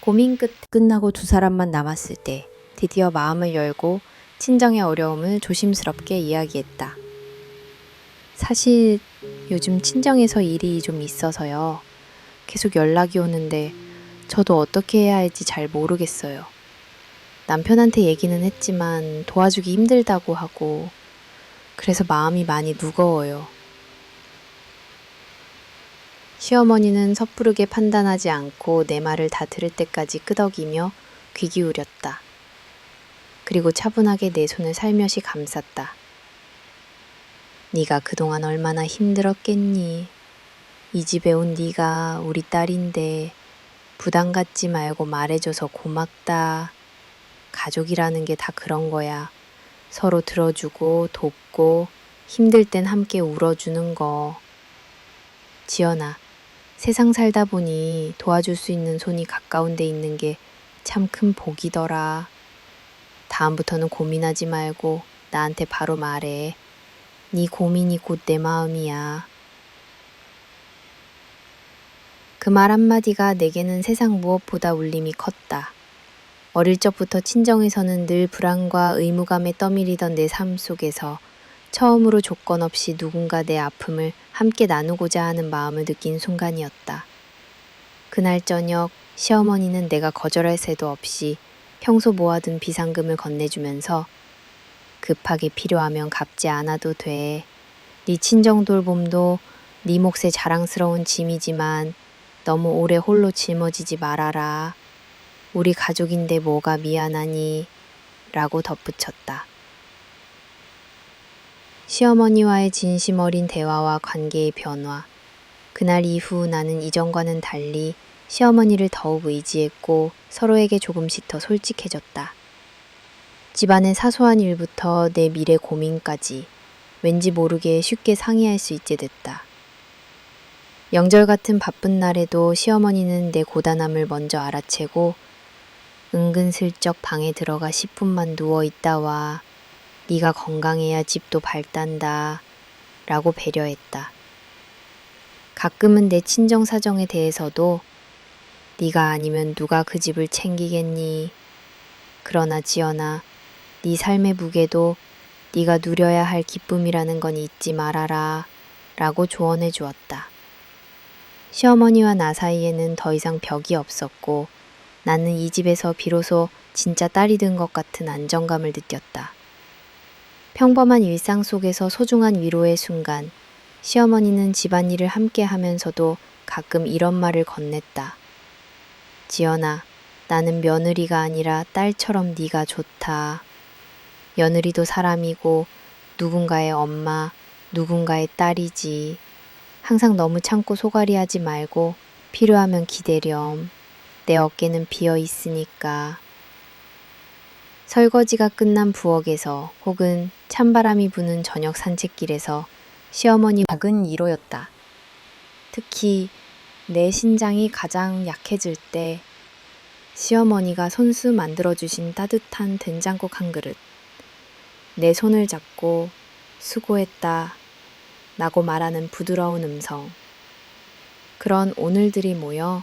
고민 끝나고 두 사람만 남았을 때 드디어 마음을 열고 친정의 어려움을 조심스럽게 이야기했다. 사실 요즘 친정에서 일이 좀 있어서요. 계속 연락이 오는데 저도 어떻게 해야 할지 잘 모르겠어요. 남편한테 얘기는 했지만 도와주기 힘들다고 하고 그래서 마음이 많이 무거워요. 시어머니는 섣부르게 판단하지 않고 내 말을 다 들을 때까지 끄덕이며 귀 기울였다. 그리고 차분하게 내 손을 살며시 감쌌다. 네가 그동안 얼마나 힘들었겠니? 이 집에 온 네가 우리 딸인데 부담 갖지 말고 말해줘서 고맙다. 가족이라는 게 다 그런 거야. 서로 들어주고 돕고 힘들 땐 함께 울어주는 거. 지연아, 세상 살다 보니 도와줄 수 있는 손이 가까운 데 있는 게 참 큰 복이더라. 다음부터는 고민하지 말고 나한테 바로 말해. 네 고민이 곧 내 마음이야. 그 말 한마디가 내게는 세상 무엇보다 울림이 컸다. 어릴 적부터 친정에서는 늘 불안과 의무감에 떠밀리던 내 삶 속에서 처음으로 조건 없이 누군가 내 아픔을 함께 나누고자 하는 마음을 느낀 순간이었다. 그날 저녁 시어머니는 내가 거절할 새도 없이 평소 모아둔 비상금을 건네주면서 급하게 필요하면 갚지 않아도 돼. 네 친정 돌봄도 네 몫의 자랑스러운 짐이지만 너무 오래 홀로 짊어지지 말아라. 우리 가족인데 뭐가 미안하니? 라고 덧붙였다. 시어머니와의 진심 어린 대화와 관계의 변화. 그날 이후 나는 이전과는 달리 시어머니를 더욱 의지했고 서로에게 조금씩 더 솔직해졌다. 집안의 사소한 일부터 내 미래 고민까지 왠지 모르게 쉽게 상의할 수 있게 됐다. 명절 같은 바쁜 날에도 시어머니는 내 고단함을 먼저 알아채고 은근슬쩍 방에 들어가 10분만 누워있다 와. 네가 건강해야 집도 밝단다. 라고 배려했다. 가끔은 내 친정 사정에 대해서도 네가 아니면 누가 그 집을 챙기겠니? 그러나 지연아, 네 삶의 무게도 네가 누려야 할 기쁨이라는 건 잊지 말아라. 라고 조언해 주었다. 시어머니와 나 사이에는 더 이상 벽이 없었고 나는 이 집에서 비로소 진짜 딸이 된 것 같은 안정감을 느꼈다. 평범한 일상 속에서 소중한 위로의 순간, 시어머니는 집안일을 함께 하면서도 가끔 이런 말을 건넸다. 지연아, 나는 며느리가 아니라 딸처럼 네가 좋다. 며느리도 사람이고 누군가의 엄마, 누군가의 딸이지. 항상 너무 참고 소갈이하지 말고 필요하면 기대렴. 내 어깨는 비어 있으니까. 설거지가 끝난 부엌에서 혹은 찬바람이 부는 저녁 산책길에서 시어머니 작은 위로였다. 특히 내 신장이 가장 약해질 때 시어머니가 손수 만들어주신 따뜻한 된장국 한 그릇, 내 손을 잡고 수고했다 라고 말하는 부드러운 음성. 그런 오늘들이 모여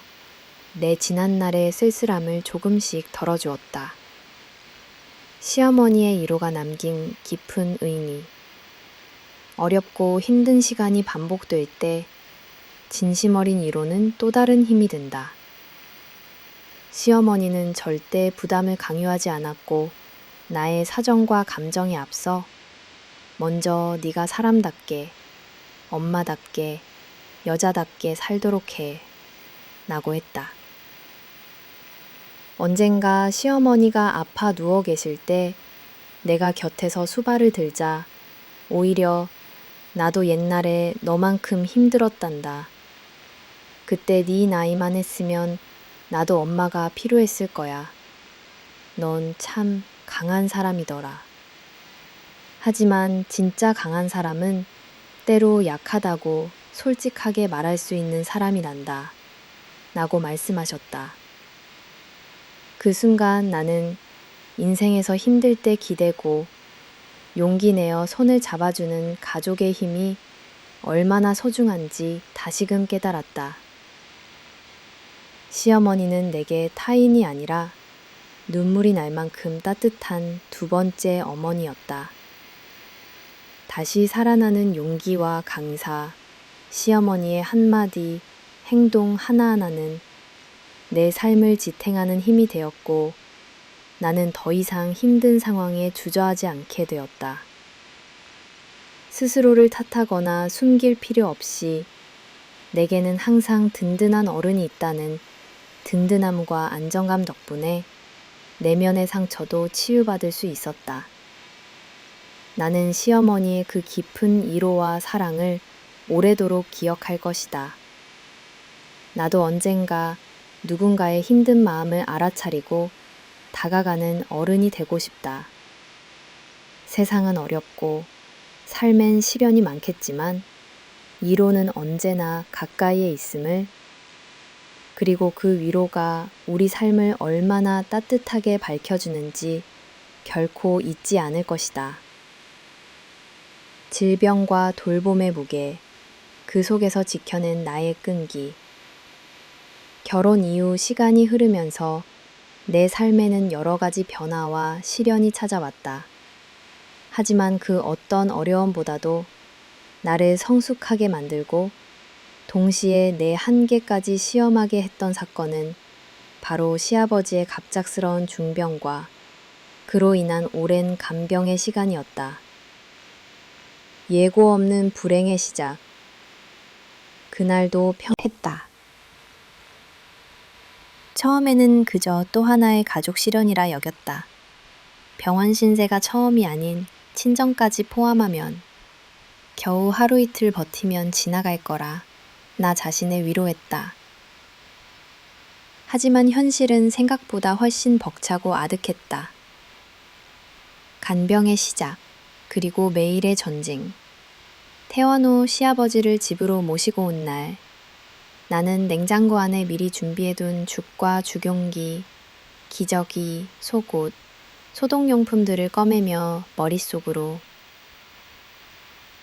내 지난날의 쓸쓸함을 조금씩 덜어주었다. 시어머니의 위로가 남긴 깊은 의미. 어렵고 힘든 시간이 반복될 때 진심 어린 위로는 또 다른 힘이 된다. 시어머니는 절대 부담을 강요하지 않았고 나의 사정과 감정에 앞서 먼저 네가 사람답게, 엄마답게, 여자답게 살도록 해 라고 했다. 언젠가 시어머니가 아파 누워 계실 때 내가 곁에서 수발을 들자 오히려 나도 옛날에 너만큼 힘들었단다. 그때 네 나이만 했으면 나도 엄마가 필요했을 거야. 넌 참 강한 사람이더라. 하지만 진짜 강한 사람은 때로 약하다고 솔직하게 말할 수 있는 사람이 난다. 라고 말씀하셨다. 그 순간 나는 인생에서 힘들 때 기대고 용기 내어 손을 잡아주는 가족의 힘이 얼마나 소중한지 다시금 깨달았다. 시어머니는 내게 타인이 아니라 눈물이 날 만큼 따뜻한 두 번째 어머니였다. 다시 살아나는 용기와 강사, 시어머니의 한마디, 행동 하나하나는 내 삶을 지탱하는 힘이 되었고 나는 더 이상 힘든 상황에 주저하지 않게 되었다. 스스로를 탓하거나 숨길 필요 없이 내게는 항상 든든한 어른이 있다는 든든함과 안정감 덕분에 내면의 상처도 치유받을 수 있었다. 나는 시어머니의 그 깊은 위로와 사랑을 오래도록 기억할 것이다. 나도 언젠가 누군가의 힘든 마음을 알아차리고 다가가는 어른이 되고 싶다. 세상은 어렵고 삶엔 시련이 많겠지만 위로는 언제나 가까이에 있음을, 그리고 그 위로가 우리 삶을 얼마나 따뜻하게 밝혀주는지 결코 잊지 않을 것이다. 질병과 돌봄의 무게, 그 속에서 지켜낸 나의 끈기. 결혼 이후 시간이 흐르면서 내 삶에는 여러 가지 변화와 시련이 찾아왔다. 하지만 그 어떤 어려움보다도 나를 성숙하게 만들고 동시에 내 한계까지 시험하게 했던 사건은 바로 시아버지의 갑작스러운 중병과 그로 인한 오랜 간병의 시간이었다. 예고 없는 불행의 시작. 그날도 평했다. 처음에는 그저 또 하나의 가족 시련이라 여겼다. 병원 신세가 처음이 아닌 친정까지 포함하면 겨우 하루 이틀 버티면 지나갈 거라 나 자신을 위로했다. 하지만 현실은 생각보다 훨씬 벅차고 아득했다. 간병의 시작, 그리고 매일의 전쟁. 퇴원 후 시아버지를 집으로 모시고 온 날, 나는 냉장고 안에 미리 준비해둔 죽과 죽용기, 기저귀, 속옷, 소독용품들을 꺼매며 머릿속으로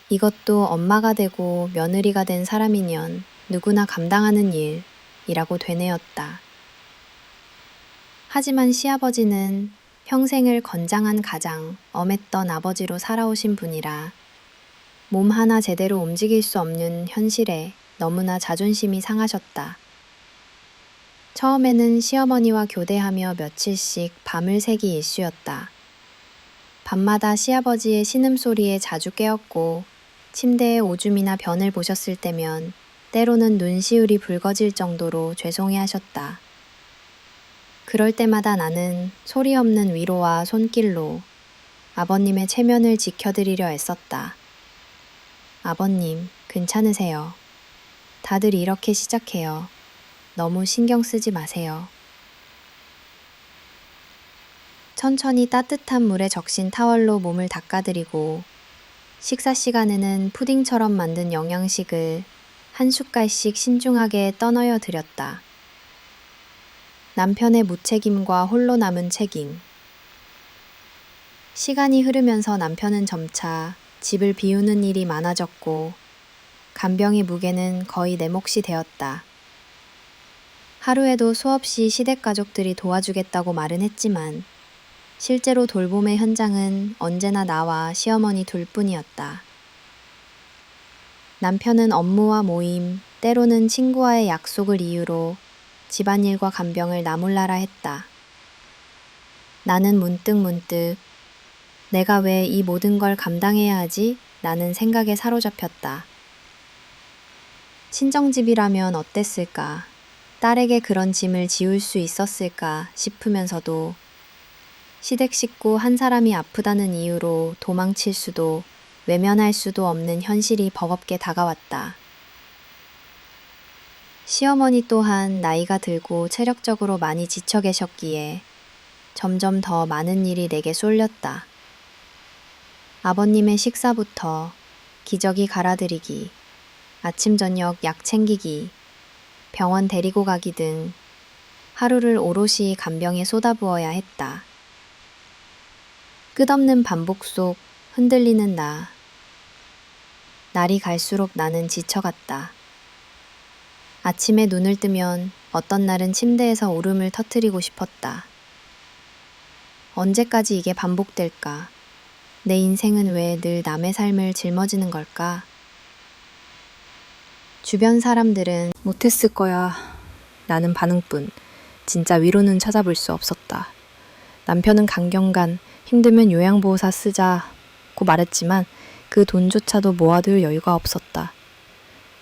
이것도 엄마가 되고 며느리가 된 사람이면 누구나 감당하는 일이라고 되뇌었다. 하지만 시아버지는 평생을 건장한 가장, 엄했던 아버지로 살아오신 분이라 몸 하나 제대로 움직일 수 없는 현실에 너무나 자존심이 상하셨다. 처음에는 시어머니와 교대하며 며칠씩 밤을 새기 일쑤였다. 밤마다 시아버지의 신음소리에 자주 깨었고 침대에 오줌이나 변을 보셨을 때면 때로는 눈시울이 붉어질 정도로 죄송해하셨다. 그럴 때마다 나는 소리 없는 위로와 손길로 아버님의 체면을 지켜드리려 애썼다. 아버님, 괜찮으세요. 다들 이렇게 시작해요. 너무 신경 쓰지 마세요. 천천히 따뜻한 물에 적신 타월로 몸을 닦아드리고 식사 시간에는 푸딩처럼 만든 영양식을 한 숟갈씩 신중하게 떠넣여 드렸다. 남편의 무책임과 홀로 남은 책임. 시간이 흐르면서 남편은 점차 집을 비우는 일이 많아졌고 간병의 무게는 거의 내 몫이 되었다. 하루에도 수없이 시댁가족들이 도와주겠다고 말은 했지만 실제로 돌봄의 현장은 언제나 나와 시어머니 둘뿐이었다. 남편은 업무와 모임, 때로는 친구와의 약속을 이유로 집안일과 간병을 나몰라라 했다. 나는 문득 내가 왜 이 모든 걸 감당해야 하지? 라는 생각에 사로잡혔다. 친정집이라면 어땠을까? 딸에게 그런 짐을 지울 수 있었을까 싶으면서도 시댁 식구 한 사람이 아프다는 이유로 도망칠 수도 외면할 수도 없는 현실이 버겁게 다가왔다. 시어머니 또한 나이가 들고 체력적으로 많이 지쳐 계셨기에 점점 더 많은 일이 내게 쏠렸다. 아버님의 식사부터 기저귀 갈아드리기, 아침 저녁 약 챙기기, 병원 데리고 가기 등 하루를 오롯이 간병에 쏟아부어야 했다. 끝없는 반복 속 흔들리는 나. 날이 갈수록 나는 지쳐갔다. 아침에 눈을 뜨면 어떤 날은 침대에서 울음을 터뜨리고 싶었다. 언제까지 이게 반복될까? 내 인생은 왜 늘 남의 삶을 짊어지는 걸까? 주변 사람들은 못했을 거야. 나는 반응뿐. 진짜 위로는 찾아볼 수 없었다. 남편은 강경간 힘들면 요양보호사 쓰자고 말했지만 그 돈조차도 모아둘 여유가 없었다.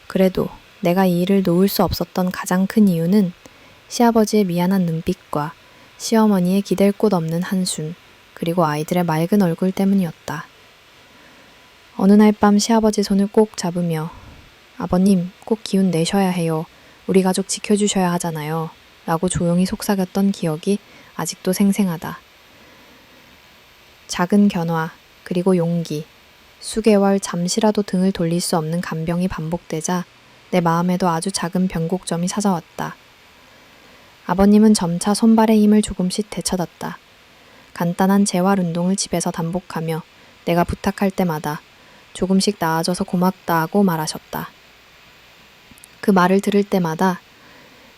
그래도 내가 이 일을 놓을 수 없었던 가장 큰 이유는 시아버지의 미안한 눈빛과 시어머니의 기댈 곳 없는 한숨, 그리고 아이들의 맑은 얼굴 때문이었다. 어느 날 밤 시아버지 손을 꼭 잡으며 아버님, 꼭 기운 내셔야 해요. 우리 가족 지켜주셔야 하잖아요. 라고 조용히 속삭였던 기억이 아직도 생생하다. 작은 견화, 그리고 용기, 수개월 잠시라도 등을 돌릴 수 없는 간병이 반복되자 내 마음에도 아주 작은 변곡점이 찾아왔다. 아버님은 점차 손발의 힘을 조금씩 되찾았다. 간단한 재활 운동을 집에서 반복하며 내가 부탁할 때마다 조금씩 나아져서 고맙다고 말하셨다. 그 말을 들을 때마다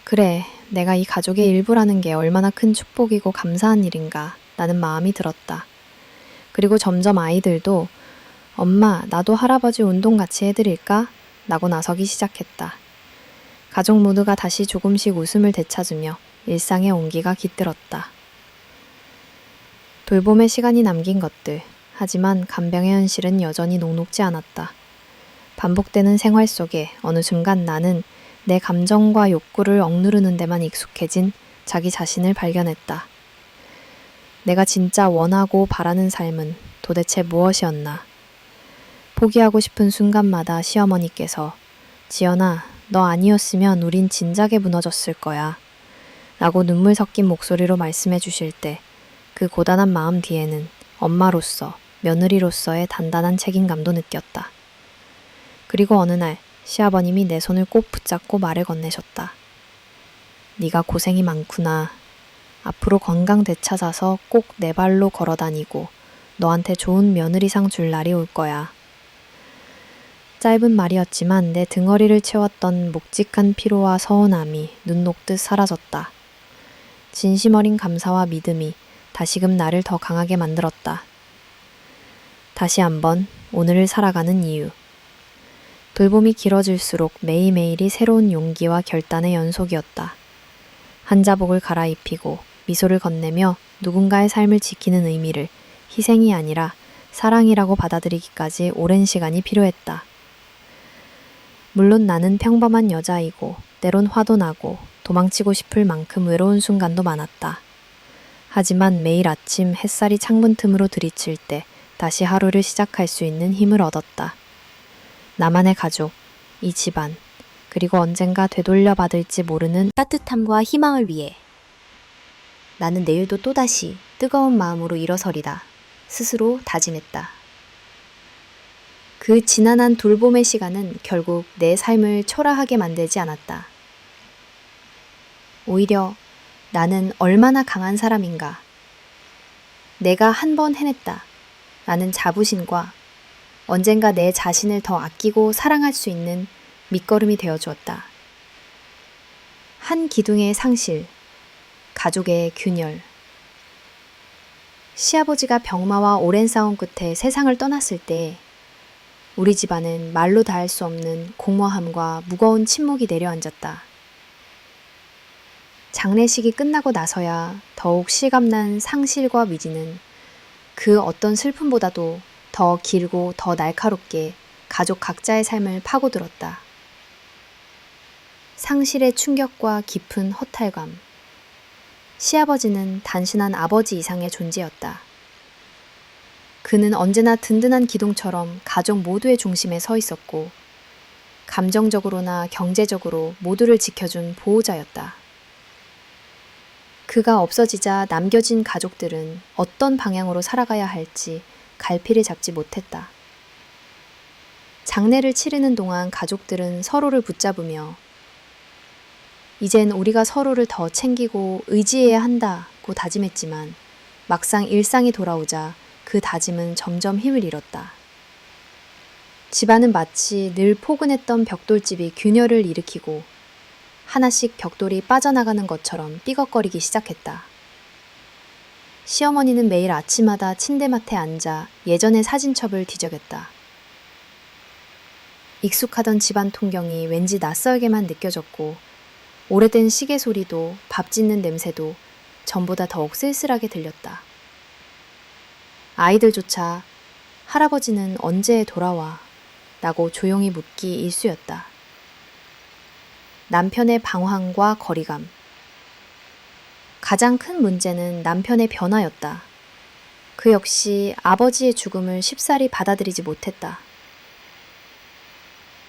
그래, 내가 이 가족의 일부라는 게 얼마나 큰 축복이고 감사한 일인가 라는 마음이 들었다. 그리고 점점 아이들도 엄마, 나도 할아버지 운동 같이 해드릴까? 라고 나서기 시작했다. 가족 모두가 다시 조금씩 웃음을 되찾으며 일상의 온기가 깃들었다. 돌봄의 시간이 남긴 것들, 하지만 간병의 현실은 여전히 녹록지 않았다. 반복되는 생활 속에 어느 순간 나는 내 감정과 욕구를 억누르는 데만 익숙해진 자기 자신을 발견했다. 내가 진짜 원하고 바라는 삶은 도대체 무엇이었나? 포기하고 싶은 순간마다 시어머니께서 지연아, 너 아니었으면 우린 진작에 무너졌을 거야. 라고 눈물 섞인 목소리로 말씀해 주실 때 그 고단한 마음 뒤에는 엄마로서, 며느리로서의 단단한 책임감도 느꼈다. 그리고 어느 날 시아버님이 내 손을 꼭 붙잡고 말을 건네셨다. 네가 고생이 많구나. 앞으로 건강 되찾아서 꼭 내 발로 걸어 다니고 너한테 좋은 며느리상 줄 날이 올 거야. 짧은 말이었지만 내 등허리를 채웠던 묵직한 피로와 서운함이 눈 녹듯 사라졌다. 진심 어린 감사와 믿음이 다시금 나를 더 강하게 만들었다. 다시 한번 오늘을 살아가는 이유. 돌봄이 길어질수록 매일매일이 새로운 용기와 결단의 연속이었다. 한자복을 갈아입히고 미소를 건네며 누군가의 삶을 지키는 의미를 희생이 아니라 사랑이라고 받아들이기까지 오랜 시간이 필요했다. 물론 나는 평범한 여자이고 때론 화도 나고 도망치고 싶을 만큼 외로운 순간도 많았다. 하지만 매일 아침 햇살이 창문 틈으로 들이칠 때 다시 하루를 시작할 수 있는 힘을 얻었다. 나만의 가족, 이 집안, 그리고 언젠가 되돌려 받을지 모르는 따뜻함과 희망을 위해 나는 내일도 또다시 뜨거운 마음으로 일어서리라 스스로 다짐했다. 그 지난한 돌봄의 시간은 결국 내 삶을 초라하게 만들지 않았다. 오히려 나는 얼마나 강한 사람인가. 내가 한 번 해냈다. 라는 자부심과 언젠가 내 자신을 더 아끼고 사랑할 수 있는 밑거름이 되어 주었다. 한 기둥의 상실, 가족의 균열. 시아버지가 병마와 오랜 싸움 끝에 세상을 떠났을 때 우리 집안은 말로 닿을 수 없는 공허함과 무거운 침묵이 내려앉았다. 장례식이 끝나고 나서야 더욱 실감난 상실과 위기는 그 어떤 슬픔보다도 더 길고 더 날카롭게 가족 각자의 삶을 파고들었다. 상실의 충격과 깊은 허탈감. 시아버지는 단순한 아버지 이상의 존재였다. 그는 언제나 든든한 기둥처럼 가족 모두의 중심에 서 있었고, 감정적으로나 경제적으로 모두를 지켜준 보호자였다. 그가 없어지자 남겨진 가족들은 어떤 방향으로 살아가야 할지 갈피를 잡지 못했다. 장례를 치르는 동안 가족들은 서로를 붙잡으며 이젠 우리가 서로를 더 챙기고 의지해야 한다고 다짐했지만 막상 일상이 돌아오자 그 다짐은 점점 힘을 잃었다. 집안은 마치 늘 포근했던 벽돌집이 균열을 일으키고 하나씩 벽돌이 빠져나가는 것처럼 삐걱거리기 시작했다. 시어머니는 매일 아침마다 침대맡에 앉아 예전의 사진첩을 뒤적였다. 익숙하던 집안 통경이 왠지 낯설게만 느껴졌고 오래된 시계 소리도 밥 짓는 냄새도 전보다 더욱 쓸쓸하게 들렸다. 아이들조차 할아버지는 언제 돌아와? 라고 조용히 묻기 일쑤였다. 남편의 방황과 거리감. 가장 큰 문제는 남편의 변화였다. 그 역시 아버지의 죽음을 쉽사리 받아들이지 못했다.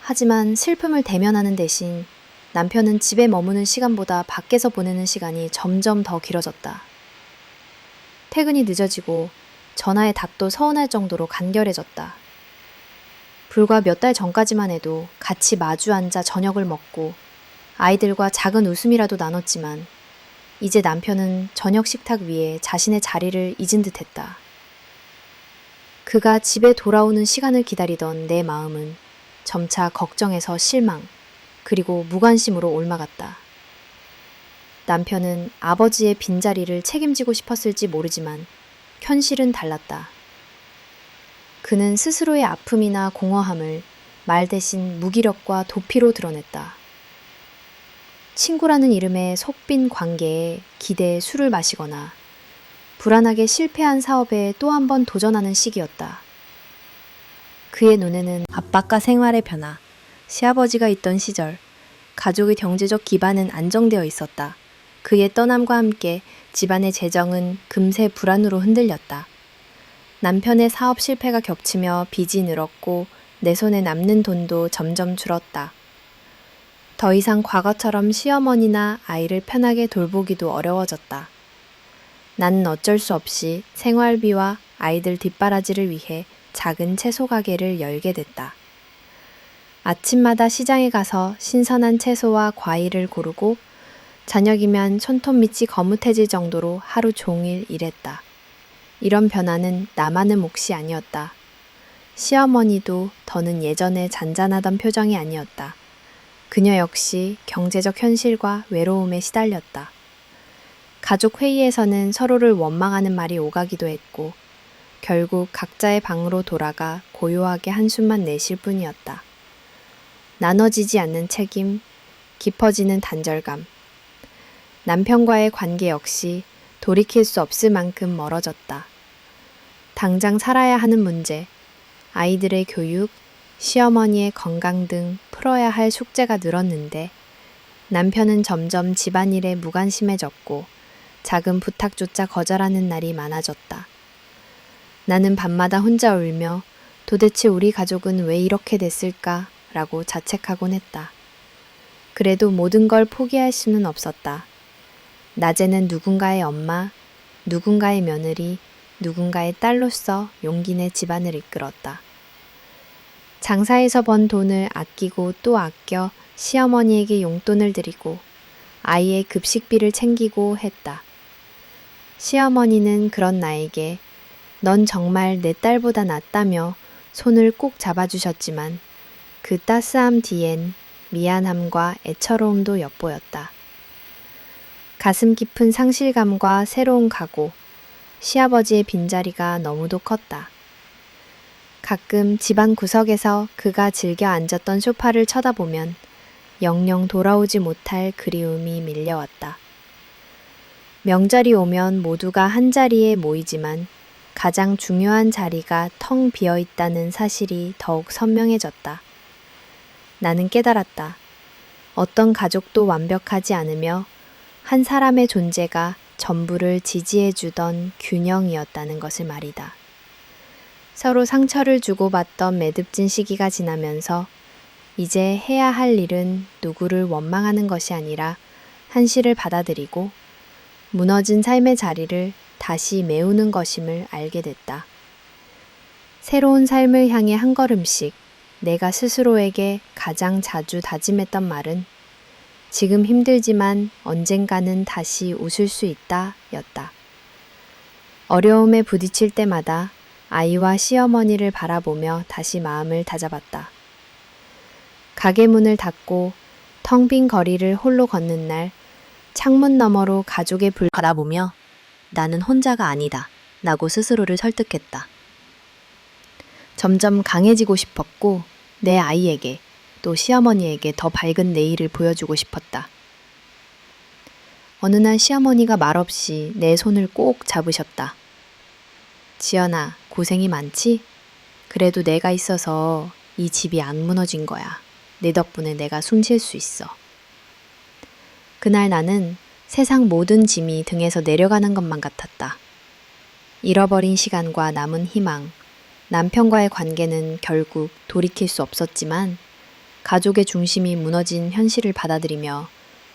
하지만 슬픔을 대면하는 대신 남편은 집에 머무는 시간보다 밖에서 보내는 시간이 점점 더 길어졌다. 퇴근이 늦어지고 전화의 답도 서운할 정도로 간결해졌다. 불과 몇 달 전까지만 해도 같이 마주 앉아 저녁을 먹고 아이들과 작은 웃음이라도 나눴지만 이제 남편은 저녁 식탁 위에 자신의 자리를 잊은 듯했다. 그가 집에 돌아오는 시간을 기다리던 내 마음은 점차 걱정에서 실망, 그리고 무관심으로 옮아갔다. 남편은 아버지의 빈자리를 책임지고 싶었을지 모르지만 현실은 달랐다. 그는 스스로의 아픔이나 공허함을 말 대신 무기력과 도피로 드러냈다. 친구라는 이름의 속빈 관계에 기대에 술을 마시거나 불안하게 실패한 사업에 또 한 번 도전하는 시기였다. 그의 눈에는 압박과 생활의 변화, 시아버지가 있던 시절, 가족의 경제적 기반은 안정되어 있었다. 그의 떠남과 함께 집안의 재정은 금세 불안으로 흔들렸다. 남편의 사업 실패가 겹치며 빚이 늘었고 내 손에 남는 돈도 점점 줄었다. 더 이상 과거처럼 시어머니나 아이를 편하게 돌보기도 어려워졌다. 나는 어쩔 수 없이 생활비와 아이들 뒷바라지를 위해 작은 채소 가게를 열게 됐다. 아침마다 시장에 가서 신선한 채소와 과일을 고르고 저녁이면 손톱 밑이 거뭇해질 정도로 하루 종일 일했다. 이런 변화는 나만의 몫이 아니었다. 시어머니도 더는 예전에 잔잔하던 표정이 아니었다. 그녀 역시 경제적 현실과 외로움에 시달렸다. 가족 회의에서는 서로를 원망하는 말이 오가기도 했고 결국 각자의 방으로 돌아가 고요하게 한숨만 내쉴 뿐이었다. 나눠지지 않는 책임, 깊어지는 단절감. 남편과의 관계 역시 돌이킬 수 없을 만큼 멀어졌다. 당장 살아야 하는 문제, 아이들의 교육, 시어머니의 건강 등 풀어야 할 숙제가 늘었는데 남편은 점점 집안일에 무관심해졌고 작은 부탁조차 거절하는 날이 많아졌다. 나는 밤마다 혼자 울며 도대체 우리 가족은 왜 이렇게 됐을까? 라고 자책하곤 했다. 그래도 모든 걸 포기할 수는 없었다. 낮에는 누군가의 엄마, 누군가의 며느리, 누군가의 딸로서 용기 내 집안을 이끌었다. 장사에서 번 돈을 아끼고 또 아껴 시어머니에게 용돈을 드리고 아이의 급식비를 챙기고 했다. 시어머니는 그런 나에게 넌 정말 내 딸보다 낫다며 손을 꼭 잡아주셨지만 그 따스함 뒤엔 미안함과 애처로움도 엿보였다. 가슴 깊은 상실감과 새로운 각오, 시아버지의 빈자리가 너무도 컸다. 가끔 집안 구석에서 그가 즐겨 앉았던 소파를 쳐다보면 영영 돌아오지 못할 그리움이 밀려왔다. 명절이 오면 모두가 한자리에 모이지만 가장 중요한 자리가 텅 비어 있다는 사실이 더욱 선명해졌다. 나는 깨달았다. 어떤 가족도 완벽하지 않으며 한 사람의 존재가 전부를 지지해주던 균형이었다는 것을 말이다. 서로 상처를 주고받던 매듭진 시기가 지나면서 이제 해야 할 일은 누구를 원망하는 것이 아니라 한시를 받아들이고 무너진 삶의 자리를 다시 메우는 것임을 알게 됐다. 새로운 삶을 향해 한 걸음씩 내가 스스로에게 가장 자주 다짐했던 말은 지금 힘들지만 언젠가는 다시 웃을 수 있다 였다. 어려움에 부딪힐 때마다 아이와 시어머니를 바라보며 다시 마음을 다잡았다. 가게 문을 닫고 텅 빈 거리를 홀로 걷는 날 창문 너머로 가족의 불 바라보며 나는 혼자가 아니다 라고 스스로를 설득했다. 점점 강해지고 싶었고 내 아이에게 또 시어머니에게 더 밝은 내일을 보여주고 싶었다. 어느 날 시어머니가 말없이 내 손을 꼭 잡으셨다. 지연아, 고생이 많지? 그래도 내가 있어서 이 집이 안 무너진 거야. 내 덕분에 내가 숨 쉴 수 있어. 그날 나는 세상 모든 짐이 등에서 내려가는 것만 같았다. 잃어버린 시간과 남은 희망, 남편과의 관계는 결국 돌이킬 수 없었지만 가족의 중심이 무너진 현실을 받아들이며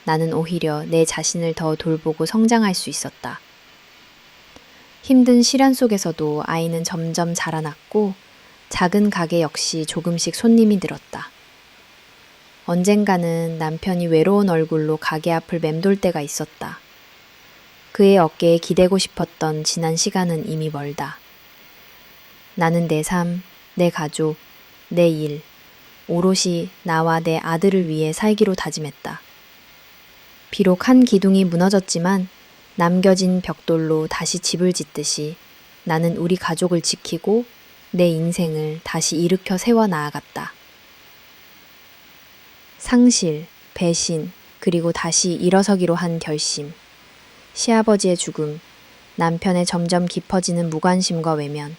나는 오히려 내 자신을 더 돌보고 성장할 수 있었다. 힘든 시련 속에서도 아이는 점점 자라났고 작은 가게 역시 조금씩 손님이 늘었다. 언젠가는 남편이 외로운 얼굴로 가게 앞을 맴돌 때가 있었다. 그의 어깨에 기대고 싶었던 지난 시간은 이미 멀다. 나는 내 삶, 내 가족, 내 일, 오롯이 나와 내 아들을 위해 살기로 다짐했다. 비록 한 기둥이 무너졌지만 남겨진 벽돌로 다시 집을 짓듯이 나는 우리 가족을 지키고 내 인생을 다시 일으켜 세워 나아갔다. 상실, 배신, 그리고 다시 일어서기로 한 결심. 시아버지의 죽음, 남편의 점점 깊어지는 무관심과 외면,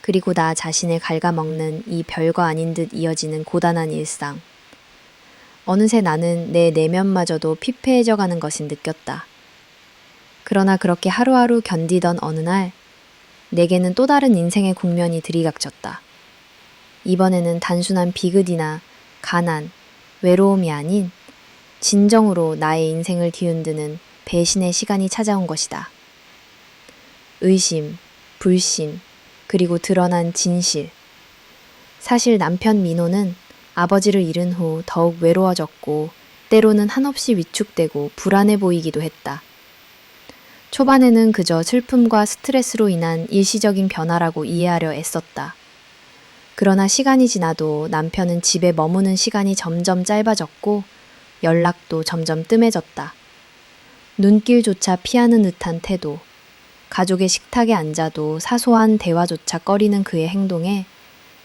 그리고 나 자신을 갉아먹는 이 별거 아닌 듯 이어지는 고단한 일상. 어느새 나는 내 내면마저도 피폐해져 가는 것을 느꼈다. 그러나 그렇게 하루하루 견디던 어느 날, 내게는 또 다른 인생의 국면이 들이닥쳤다. 이번에는 단순한 비극이나 가난, 외로움이 아닌 진정으로 나의 인생을 뒤흔드는 배신의 시간이 찾아온 것이다. 의심, 불신, 그리고 드러난 진실. 사실 남편 민호는 아버지를 잃은 후 더욱 외로워졌고 때로는 한없이 위축되고 불안해 보이기도 했다. 초반에는 그저 슬픔과 스트레스로 인한 일시적인 변화라고 이해하려 애썼다. 그러나 시간이 지나도 남편은 집에 머무는 시간이 점점 짧아졌고 연락도 점점 뜸해졌다. 눈길조차 피하는 듯한 태도, 가족의 식탁에 앉아도 사소한 대화조차 꺼리는 그의 행동에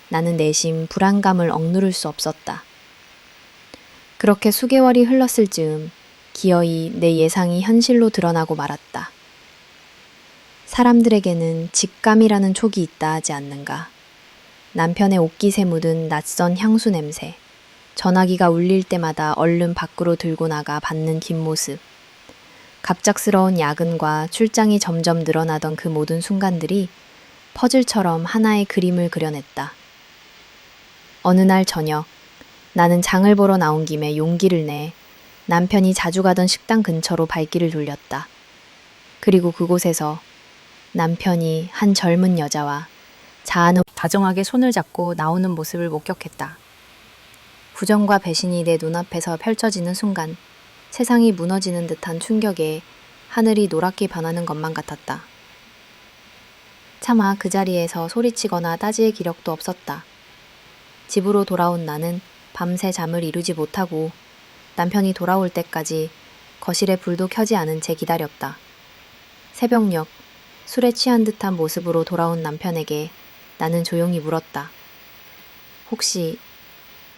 나는 내심 불안감을 억누를 수 없었다. 그렇게 수개월이 흘렀을 즈음 기어이 내 예상이 현실로 드러나고 말았다. 사람들에게는 직감이라는 촉이 있다 하지 않는가. 남편의 옷깃에 묻은 낯선 향수 냄새, 전화기가 울릴 때마다 얼른 밖으로 들고 나가 받는 뒷모습, 갑작스러운 야근과 출장이 점점 늘어나던 그 모든 순간들이 퍼즐처럼 하나의 그림을 그려냈다. 어느 날 저녁, 나는 장을 보러 나온 김에 용기를 내 남편이 자주 가던 식당 근처로 발길을 돌렸다. 그리고 그곳에서 남편이 한 젊은 여자와 다정하게 손을 잡고 나오는 모습을 목격했다. 부정과 배신이 내 눈앞에서 펼쳐지는 순간 세상이 무너지는 듯한 충격에 하늘이 노랗게 변하는 것만 같았다. 차마 그 자리에서 소리치거나 따질 기력도 없었다. 집으로 돌아온 나는 밤새 잠을 이루지 못하고 남편이 돌아올 때까지 거실에 불도 켜지 않은 채 기다렸다. 새벽녘 술에 취한 듯한 모습으로 돌아온 남편에게 나는 조용히 물었다. 혹시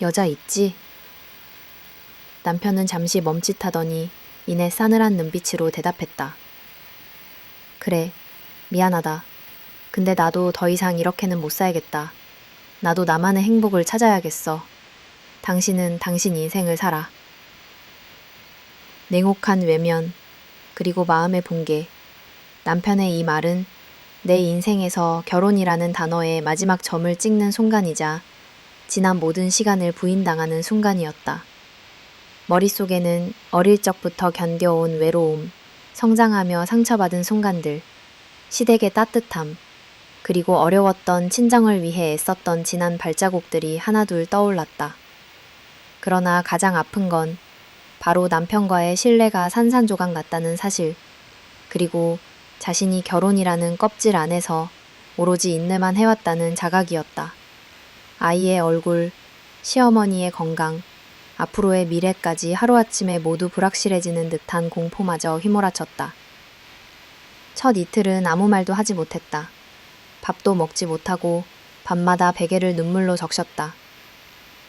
여자 있지? 남편은 잠시 멈칫하더니 이내 싸늘한 눈빛으로 대답했다. 그래, 미안하다. 근데 나도 더 이상 이렇게는 못 살겠다. 나도 나만의 행복을 찾아야겠어. 당신은 당신 인생을 살아. 냉혹한 외면, 그리고 마음의 붕괴. 남편의 이 말은 내 인생에서 결혼이라는 단어의 마지막 점을 찍는 순간이자 지난 모든 시간을 부인당하는 순간이었다. 머릿속에는 어릴 적부터 견뎌온 외로움, 성장하며 상처받은 순간들, 시댁의 따뜻함, 그리고 어려웠던 친정을 위해 애썼던 지난 발자국들이 하나둘 떠올랐다. 그러나 가장 아픈 건 바로 남편과의 신뢰가 산산조각 났다는 사실, 그리고 자신이 결혼이라는 껍질 안에서 오로지 인내만 해왔다는 자각이었다. 아이의 얼굴, 시어머니의 건강, 앞으로의 미래까지 하루아침에 모두 불확실해지는 듯한 공포마저 휘몰아쳤다. 첫 이틀은 아무 말도 하지 못했다. 밥도 먹지 못하고 밤마다 베개를 눈물로 적셨다.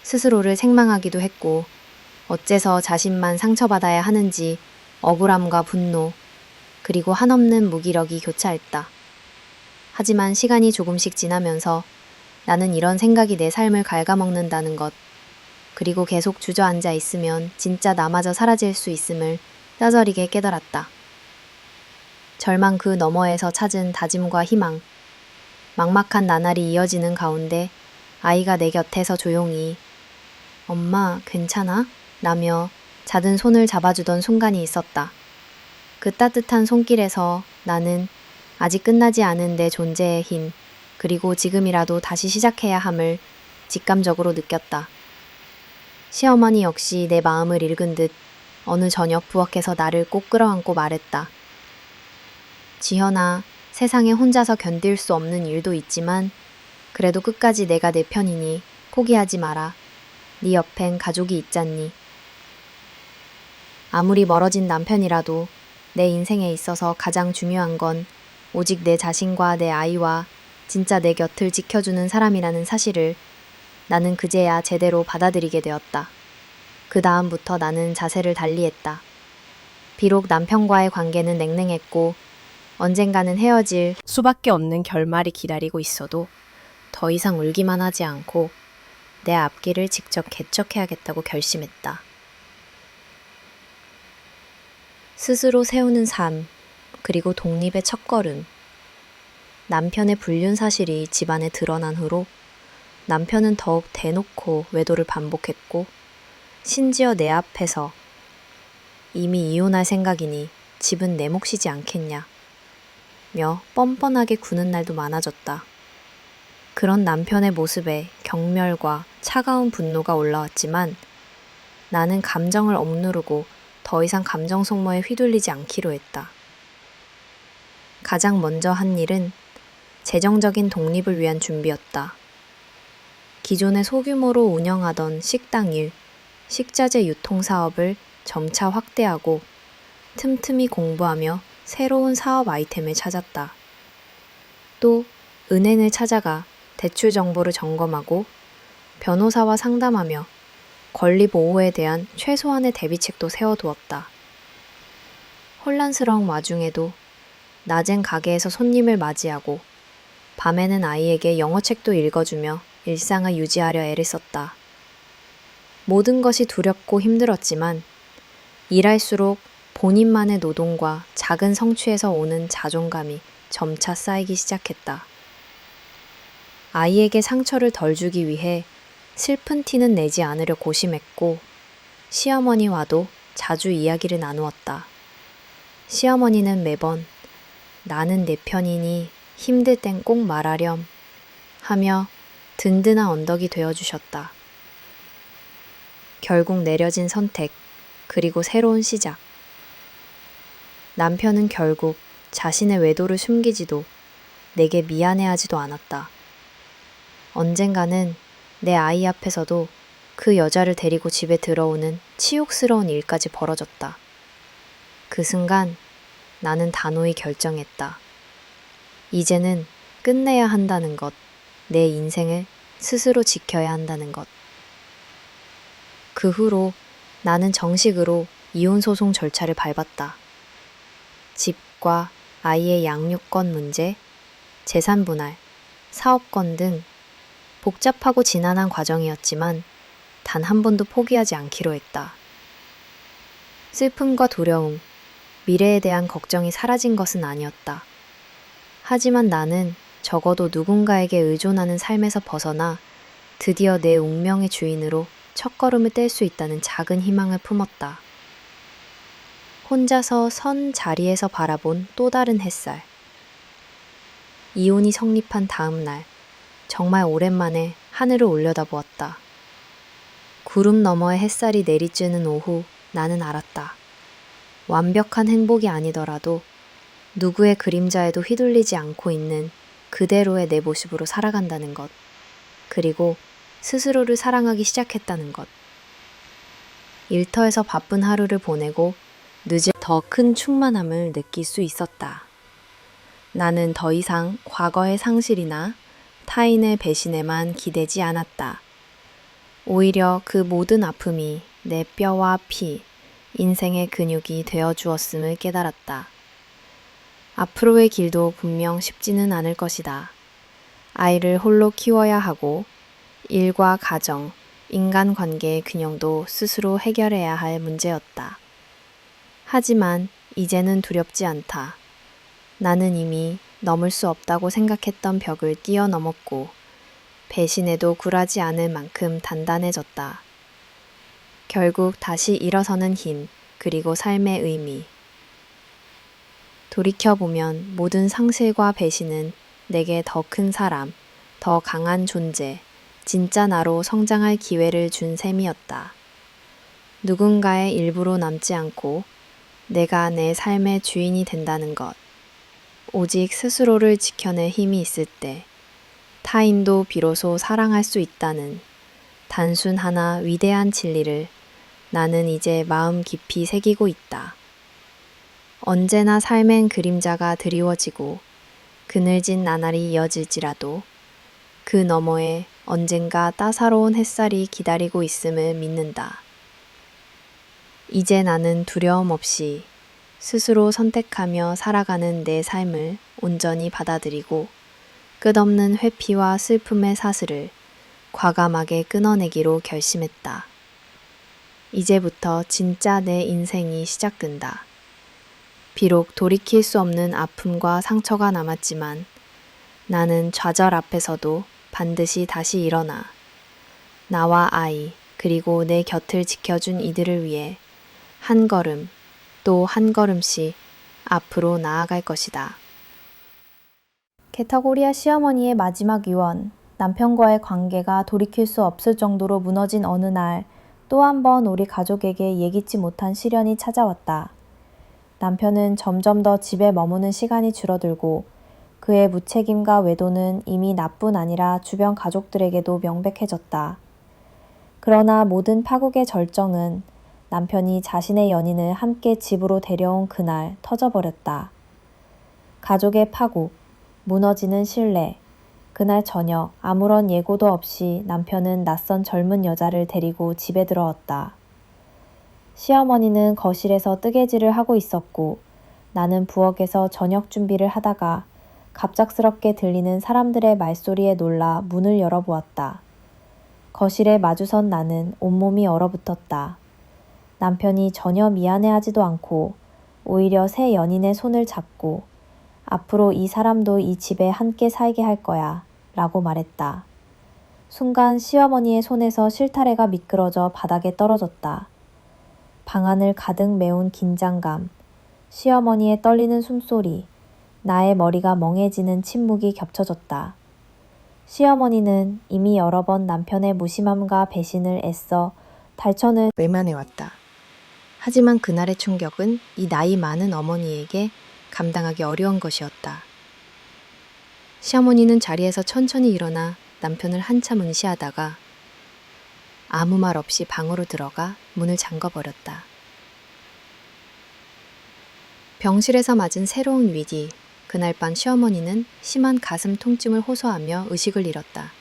스스로를 책망하기도 했고 어째서 자신만 상처받아야 하는지 억울함과 분노, 그리고 한없는 무기력이 교차했다. 하지만 시간이 조금씩 지나면서 나는 이런 생각이 내 삶을 갉아먹는다는 것, 그리고 계속 주저앉아 있으면 진짜 나마저 사라질 수 있음을 뼈저리게 깨달았다. 절망 그 너머에서 찾은 다짐과 희망, 막막한 나날이 이어지는 가운데 아이가 내 곁에서 조용히 "엄마, 괜찮아?" 라며 작은 손을 잡아주던 순간이 있었다. 그 따뜻한 손길에서 나는 아직 끝나지 않은 내 존재의 힘, 그리고 지금이라도 다시 시작해야 함을 직감적으로 느꼈다. 시어머니 역시 내 마음을 읽은 듯 어느 저녁 부엌에서 나를 꼭 끌어안고 말했다. 지현아, 세상에 혼자서 견딜 수 없는 일도 있지만 그래도 끝까지 내가 내 편이니 포기하지 마라. 네 옆엔 가족이 있잖니. 아무리 멀어진 남편이라도 내 인생에 있어서 가장 중요한 건 오직 내 자신과 내 아이와 진짜 내 곁을 지켜주는 사람이라는 사실을 나는 그제야 제대로 받아들이게 되었다. 그 다음부터 나는 자세를 달리했다. 비록 남편과의 관계는 냉랭했고 언젠가는 헤어질 수밖에 없는 결말이 기다리고 있어도 더 이상 울기만 하지 않고 내 앞길을 직접 개척해야겠다고 결심했다. 스스로 세우는 삶, 그리고 독립의 첫걸음. 남편의 불륜 사실이 집안에 드러난 후로 남편은 더욱 대놓고 외도를 반복했고 심지어 내 앞에서 이미 이혼할 생각이니 집은 내 몫이지 않겠냐 며 뻔뻔하게 구는 날도 많아졌다. 그런 남편의 모습에 경멸과 차가운 분노가 올라왔지만 나는 감정을 억누르고 더 이상 감정 속모에 휘둘리지 않기로 했다. 가장 먼저 한 일은 재정적인 독립을 위한 준비였다. 기존에 소규모로 운영하던 식당 일, 식자재 유통 사업을 점차 확대하고 틈틈이 공부하며 새로운 사업 아이템을 찾았다. 또 은행을 찾아가 대출 정보를 점검하고 변호사와 상담하며 권리 보호에 대한 최소한의 대비책도 세워두었다. 혼란스러운 와중에도 낮엔 가게에서 손님을 맞이하고 밤에는 아이에게 영어책도 읽어주며 일상을 유지하려 애를 썼다. 모든 것이 두렵고 힘들었지만 일할수록 본인만의 노동과 작은 성취에서 오는 자존감이 점차 쌓이기 시작했다. 아이에게 상처를 덜 주기 위해 슬픈 티는 내지 않으려 고심했고 시어머니와도 자주 이야기를 나누었다. 시어머니는 매번 나는 내 편이니 힘들 땐 꼭 말하렴 하며 든든한 언덕이 되어주셨다. 결국 내려진 선택, 그리고 새로운 시작. 남편은 결국 자신의 외도를 숨기지도 내게 미안해하지도 않았다. 언젠가는 내 아이 앞에서도 그 여자를 데리고 집에 들어오는 치욕스러운 일까지 벌어졌다. 그 순간 나는 단호히 결정했다. 이제는 끝내야 한다는 것, 내 인생을 스스로 지켜야 한다는 것. 그 후로 나는 정식으로 이혼소송 절차를 밟았다. 집과 아이의 양육권 문제, 재산 분할, 사업권 등 복잡하고 지난한 과정이었지만 단 한 번도 포기하지 않기로 했다. 슬픔과 두려움, 미래에 대한 걱정이 사라진 것은 아니었다. 하지만 나는 적어도 누군가에게 의존하는 삶에서 벗어나 드디어 내 운명의 주인으로 첫걸음을 뗄 수 있다는 작은 희망을 품었다. 혼자서 선 자리에서 바라본 또 다른 햇살. 이혼이 성립한 다음 날, 정말 오랜만에 하늘을 올려다보았다. 구름 너머의 햇살이 내리쬐는 오후, 나는 알았다. 완벽한 행복이 아니더라도 누구의 그림자에도 휘둘리지 않고 있는 그대로의 내 모습으로 살아간다는 것. 그리고 스스로를 사랑하기 시작했다는 것. 일터에서 바쁜 하루를 보내고 늦은 더 큰 충만함을 느낄 수 있었다. 나는 더 이상 과거의 상실이나 타인의 배신에만 기대지 않았다. 오히려 그 모든 아픔이 내 뼈와 피, 인생의 근육이 되어 주었음을 깨달았다. 앞으로의 길도 분명 쉽지는 않을 것이다. 아이를 홀로 키워야 하고 일과 가정, 인간관계의 균형도 스스로 해결해야 할 문제였다. 하지만 이제는 두렵지 않다. 나는 이미 넘을 수 없다고 생각했던 벽을 뛰어넘었고 배신에도 굴하지 않을 만큼 단단해졌다. 결국 다시 일어서는 힘, 그리고 삶의 의미. 돌이켜보면 모든 상실과 배신은 내게 더 큰 사람, 더 강한 존재, 진짜 나로 성장할 기회를 준 셈이었다. 누군가의 일부로 남지 않고 내가 내 삶의 주인이 된다는 것. 오직 스스로를 지켜낼 힘이 있을 때 타인도 비로소 사랑할 수 있다는 단순 하나 위대한 진리를 나는 이제 마음 깊이 새기고 있다. 언제나 삶엔 그림자가 드리워지고 그늘진 나날이 이어질지라도 그 너머에 언젠가 따사로운 햇살이 기다리고 있음을 믿는다. 이제 나는 두려움 없이 스스로 선택하며 살아가는 내 삶을 온전히 받아들이고 끝없는 회피와 슬픔의 사슬을 과감하게 끊어내기로 결심했다. 이제부터 진짜 내 인생이 시작된다. 비록 돌이킬 수 없는 아픔과 상처가 남았지만 나는 좌절 앞에서도 반드시 다시 일어나 나와 아이 그리고 내 곁을 지켜준 이들을 위해 한 걸음 또 한 걸음씩 앞으로 나아갈 것이다. 게타고리아 시어머니의 마지막 유언, 남편과의 관계가 돌이킬 수 없을 정도로 무너진 어느 날 또 한 번 우리 가족에게 예기치 못한 시련이 찾아왔다. 남편은 점점 더 집에 머무는 시간이 줄어들고 그의 무책임과 외도는 이미 나뿐 아니라 주변 가족들에게도 명백해졌다. 그러나 모든 파국의 절정은 남편이 자신의 연인을 함께 집으로 데려온 그날 터져버렸다. 가족의 파국, 무너지는 신뢰. 그날 저녁 아무런 예고도 없이 남편은 낯선 젊은 여자를 데리고 집에 들어왔다. 시어머니는 거실에서 뜨개질을 하고 있었고 나는 부엌에서 저녁 준비를 하다가 갑작스럽게 들리는 사람들의 말소리에 놀라 문을 열어보았다. 거실에 마주선 나는 온몸이 얼어붙었다. 남편이 전혀 미안해하지도 않고 오히려 새 연인의 손을 잡고 앞으로 이 사람도 이 집에 함께 살게 할 거야 라고 말했다. 순간 시어머니의 손에서 실타래가 미끄러져 바닥에 떨어졌다. 방안을 가득 메운 긴장감, 시어머니의 떨리는 숨소리, 나의 머리가 멍해지는 침묵이 겹쳐졌다. 시어머니는 이미 여러 번 남편의 무심함과 배신을 애써 달천을 외면해왔다. 하지만 그날의 충격은 이 나이 많은 어머니에게 감당하기 어려운 것이었다. 시어머니는 자리에서 천천히 일어나 남편을 한참 응시하다가 아무 말 없이 방으로 들어가 문을 잠궈버렸다. 병실에서 맞은 새로운 위기, 그날 밤 시어머니는 심한 가슴 통증을 호소하며 의식을 잃었다.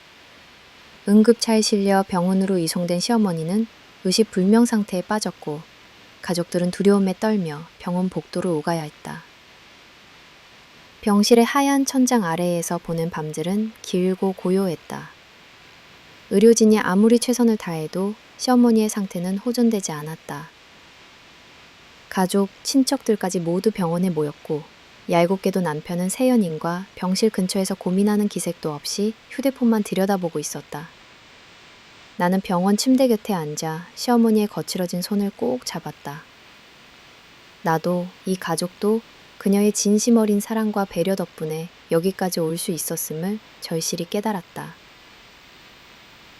응급차에 실려 병원으로 이송된 시어머니는 의식 불명 상태에 빠졌고 가족들은 두려움에 떨며 병원 복도를 오가야 했다. 병실의 하얀 천장 아래에서 보낸 밤들은 길고 고요했다. 의료진이 아무리 최선을 다해도 시어머니의 상태는 호전되지 않았다. 가족, 친척들까지 모두 병원에 모였고 얄궂게도 남편은 새 연인과 병실 근처에서 고민하는 기색도 없이 휴대폰만 들여다보고 있었다. 나는 병원 침대 곁에 앉아 시어머니의 거칠어진 손을 꼭 잡았다. 나도 이 가족도 그녀의 진심 어린 사랑과 배려 덕분에 여기까지 올 수 있었음을 절실히 깨달았다.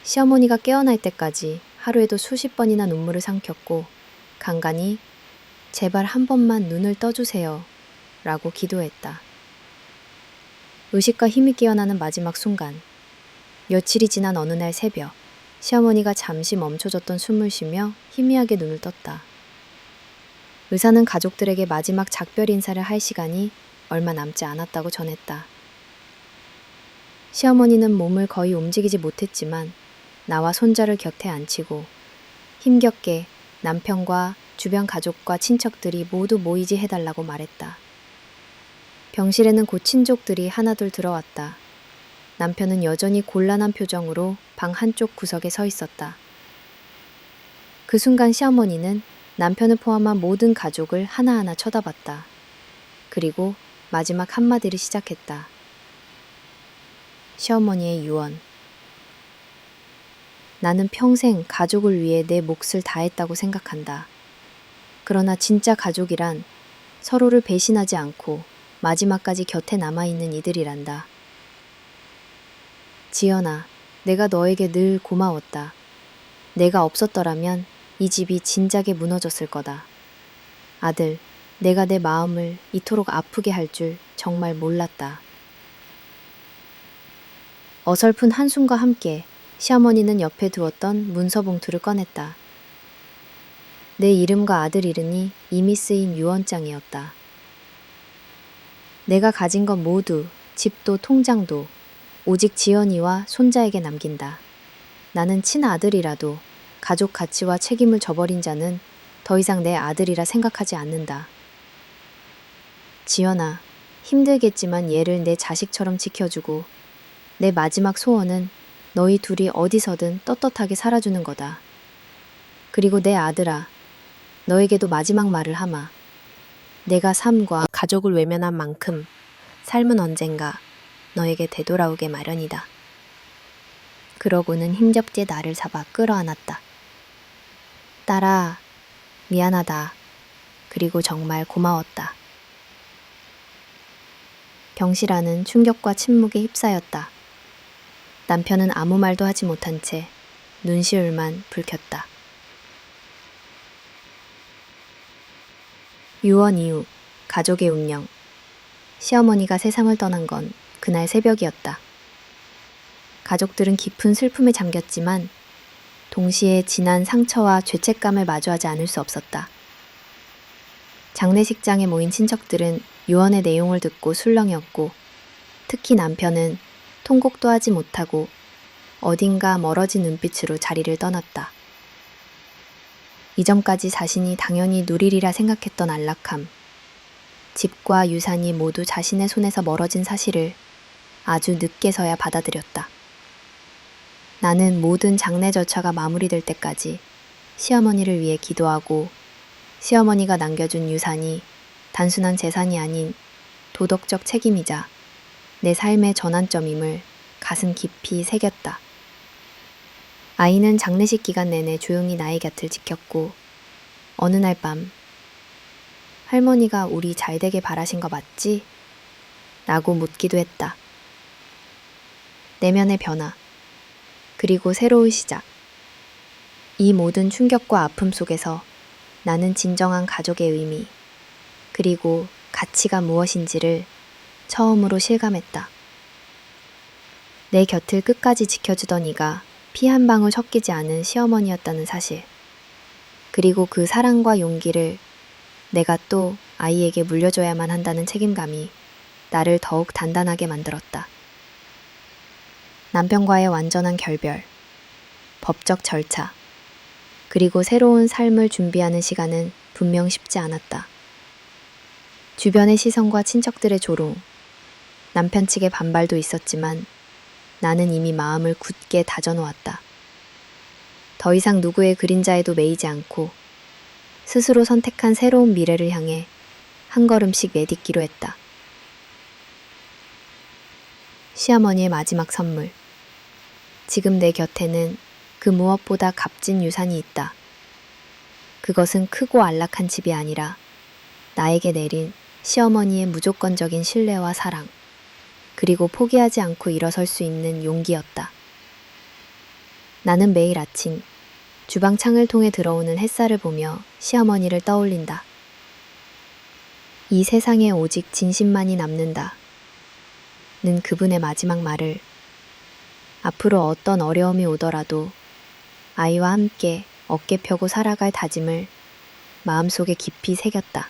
시어머니가 깨어날 때까지 하루에도 수십 번이나 눈물을 삼켰고 간간히 제발 한 번만 눈을 떠주세요 라고 기도했다. 의식과 힘이 깨어나는 마지막 순간, 며칠이 지난 어느 날 새벽, 시어머니가 잠시 멈춰졌던 숨을 쉬며 희미하게 눈을 떴다. 의사는 가족들에게 마지막 작별 인사를 할 시간이 얼마 남지 않았다고 전했다. 시어머니는 몸을 거의 움직이지 못했지만 나와 손자를 곁에 앉히고 힘겹게 남편과 주변 가족과 친척들이 모두 모이지 해달라고 말했다. 병실에는 곧 친족들이 하나둘 들어왔다. 남편은 여전히 곤란한 표정으로 방 한쪽 구석에 서 있었다. 그 순간 시어머니는 남편을 포함한 모든 가족을 하나하나 쳐다봤다. 그리고 마지막 한마디를 시작했다. 시어머니의 유언. 나는 평생 가족을 위해 내 몫을 다했다고 생각한다. 그러나 진짜 가족이란 서로를 배신하지 않고 마지막까지 곁에 남아있는 이들이란다. 지연아, 내가 너에게 늘 고마웠다. 내가 없었더라면 이 집이 진작에 무너졌을 거다. 아들, 내가 내 마음을 이토록 아프게 할 줄 정말 몰랐다. 어설픈 한숨과 함께 시어머니는 옆에 두었던 문서 봉투를 꺼냈다. 내 이름과 아들 이름이 이미 쓰인 유언장이었다. 내가 가진 것 모두, 집도 통장도 오직 지연이와 손자에게 남긴다. 나는 친아들이라도 가족 가치와 책임을 저버린 자는 더 이상 내 아들이라 생각하지 않는다. 지연아, 힘들겠지만 얘를 내 자식처럼 지켜주고 내 마지막 소원은 너희 둘이 어디서든 떳떳하게 살아주는 거다. 그리고 내 아들아, 너에게도 마지막 말을 하마. 내가 삶과 가족을 외면한 만큼 삶은 언젠가 너에게 되돌아오게 마련이다. 그러고는 힘겹게 나를 잡아 끌어안았다. 딸아, 미안하다. 그리고 정말 고마웠다. 병실 안은 충격과 침묵에 휩싸였다. 남편은 아무 말도 하지 못한 채 눈시울만 붉혔다. 유언 이후 가족의 운명. 시어머니가 세상을 떠난 건 그날 새벽이었다. 가족들은 깊은 슬픔에 잠겼지만 동시에 진한 상처와 죄책감을 마주하지 않을 수 없었다. 장례식장에 모인 친척들은 유언의 내용을 듣고 술렁였고 특히 남편은 통곡도 하지 못하고 어딘가 멀어진 눈빛으로 자리를 떠났다. 이전까지 자신이 당연히 누리리라 생각했던 안락함, 집과 유산이 모두 자신의 손에서 멀어진 사실을 아주 늦게서야 받아들였다. 나는 모든 장례 절차가 마무리될 때까지 시어머니를 위해 기도하고 시어머니가 남겨준 유산이 단순한 재산이 아닌 도덕적 책임이자 내 삶의 전환점임을 가슴 깊이 새겼다. 아이는 장례식 기간 내내 조용히 나의 곁을 지켰고 어느 날 밤 할머니가 우리 잘 되게 바라신 거 맞지? 라고 묻기도 했다. 내면의 변화, 그리고 새로운 시작. 이 모든 충격과 아픔 속에서 나는 진정한 가족의 의미, 그리고 가치가 무엇인지를 처음으로 실감했다. 내 곁을 끝까지 지켜주던 이가 피 한 방울 섞이지 않은 시어머니였다는 사실. 그리고 그 사랑과 용기를 내가 또 아이에게 물려줘야만 한다는 책임감이 나를 더욱 단단하게 만들었다. 남편과의 완전한 결별, 법적 절차, 그리고 새로운 삶을 준비하는 시간은 분명 쉽지 않았다. 주변의 시선과 친척들의 조롱, 남편 측의 반발도 있었지만 나는 이미 마음을 굳게 다져놓았다. 더 이상 누구의 그림자에도 매이지 않고 스스로 선택한 새로운 미래를 향해 한 걸음씩 내딛기로 했다. 시어머니의 마지막 선물. 지금 내 곁에는 그 무엇보다 값진 유산이 있다. 그것은 크고 안락한 집이 아니라 나에게 내린 시어머니의 무조건적인 신뢰와 사랑, 그리고 포기하지 않고 일어설 수 있는 용기였다. 나는 매일 아침 주방 창을 통해 들어오는 햇살을 보며 시어머니를 떠올린다. 이 세상에 오직 진심만이 남는다. 는 그분의 마지막 말을 앞으로 어떤 어려움이 오더라도 아이와 함께 어깨 펴고 살아갈 다짐을 마음속에 깊이 새겼다.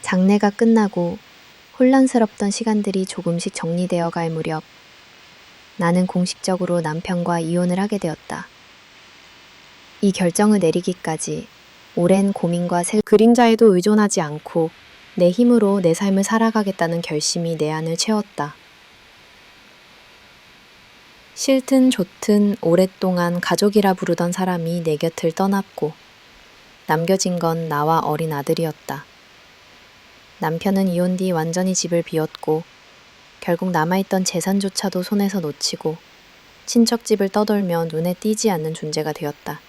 장례가 끝나고 혼란스럽던 시간들이 조금씩 정리되어 갈 무렵 나는 공식적으로 남편과 이혼을 하게 되었다. 이 결정을 내리기까지 오랜 고민과 그림자에도 의존하지 않고 내 힘으로 내 삶을 살아가겠다는 결심이 내 안을 채웠다. 싫든 좋든 오랫동안 가족이라 부르던 사람이 내 곁을 떠났고 남겨진 건 나와 어린 아들이었다. 남편은 이혼 뒤 완전히 집을 비웠고 결국 남아있던 재산조차도 손에서 놓치고 친척집을 떠돌며 눈에 띄지 않는 존재가 되었다.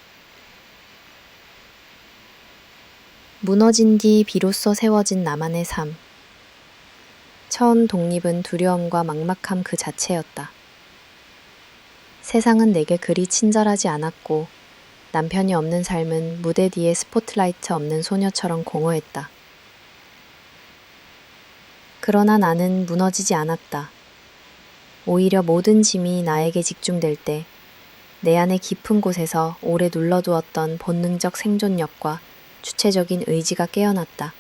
무너진 뒤 비로소 세워진 나만의 삶. 처음 독립은 두려움과 막막함 그 자체였다. 세상은 내게 그리 친절하지 않았고 남편이 없는 삶은 무대 뒤에 스포트라이트 없는 소녀처럼 공허했다. 그러나 나는 무너지지 않았다. 오히려 모든 짐이 나에게 집중될 때 내 안의 깊은 곳에서 오래 눌러두었던 본능적 생존력과 주체적인 의지가 깨어났다.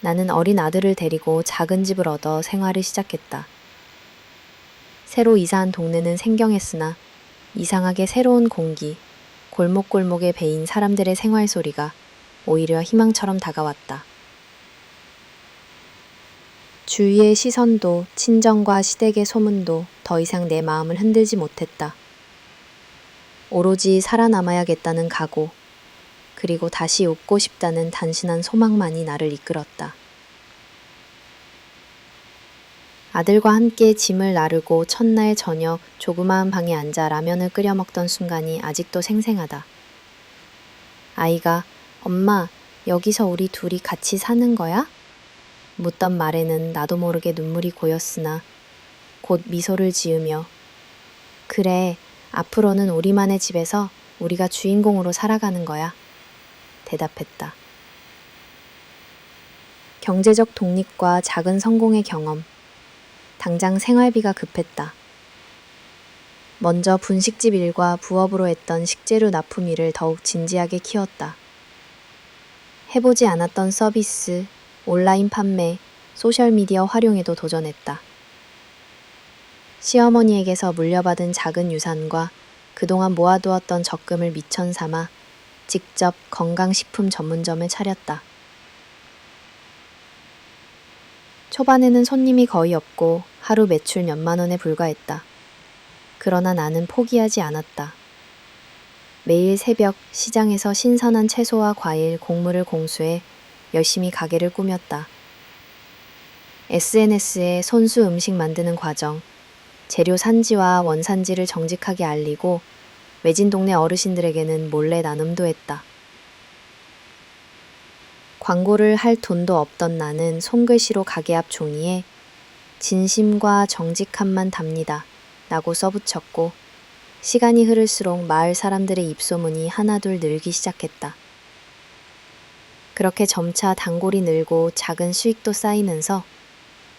나는 어린 아들을 데리고 작은 집을 얻어 생활을 시작했다. 새로 이사한 동네는 생경했으나 이상하게 새로운 공기, 골목골목에 배인 사람들의 생활 소리가 오히려 희망처럼 다가왔다. 주위의 시선도 친정과 시댁의 소문도 더 이상 내 마음을 흔들지 못했다. 오로지 살아남아야겠다는 각오, 그리고 다시 웃고 싶다는 단순한 소망만이 나를 이끌었다. 아들과 함께 짐을 나르고 첫날 저녁 조그마한 방에 앉아 라면을 끓여 먹던 순간이 아직도 생생하다. 아이가 "엄마, 여기서 우리 둘이 같이 사는 거야?" 묻던 말에는 나도 모르게 눈물이 고였으나 곧 미소를 지으며 "그래, 앞으로는 우리만의 집에서 우리가 주인공으로 살아가는 거야." 대답했다. 경제적 독립과 작은 성공의 경험. 당장 생활비가 급했다. 먼저 분식집 일과 부업으로 했던 식재료 납품 일을 더욱 진지하게 키웠다. 해보지 않았던 서비스, 온라인 판매, 소셜미디어 활용에도 도전했다. 시어머니에게서 물려받은 작은 유산과 그동안 모아두었던 적금을 미천 삼아 직접 건강식품 전문점을 차렸다. 초반에는 손님이 거의 없고 하루 매출 몇만 원에 불과했다. 그러나 나는 포기하지 않았다. 매일 새벽 시장에서 신선한 채소와 과일, 곡물을 공수해 열심히 가게를 꾸몄다. SNS에 손수 음식 만드는 과정, 재료 산지와 원산지를 정직하게 알리고 외진 동네 어르신들에게는 몰래 나눔도 했다. 광고를 할 돈도 없던 나는 손글씨로 가게 앞 종이에 "진심과 정직함만 답니다" 라고 써붙였고 시간이 흐를수록 마을 사람들의 입소문이 하나둘 늘기 시작했다. 그렇게 점차 단골이 늘고 작은 수익도 쌓이면서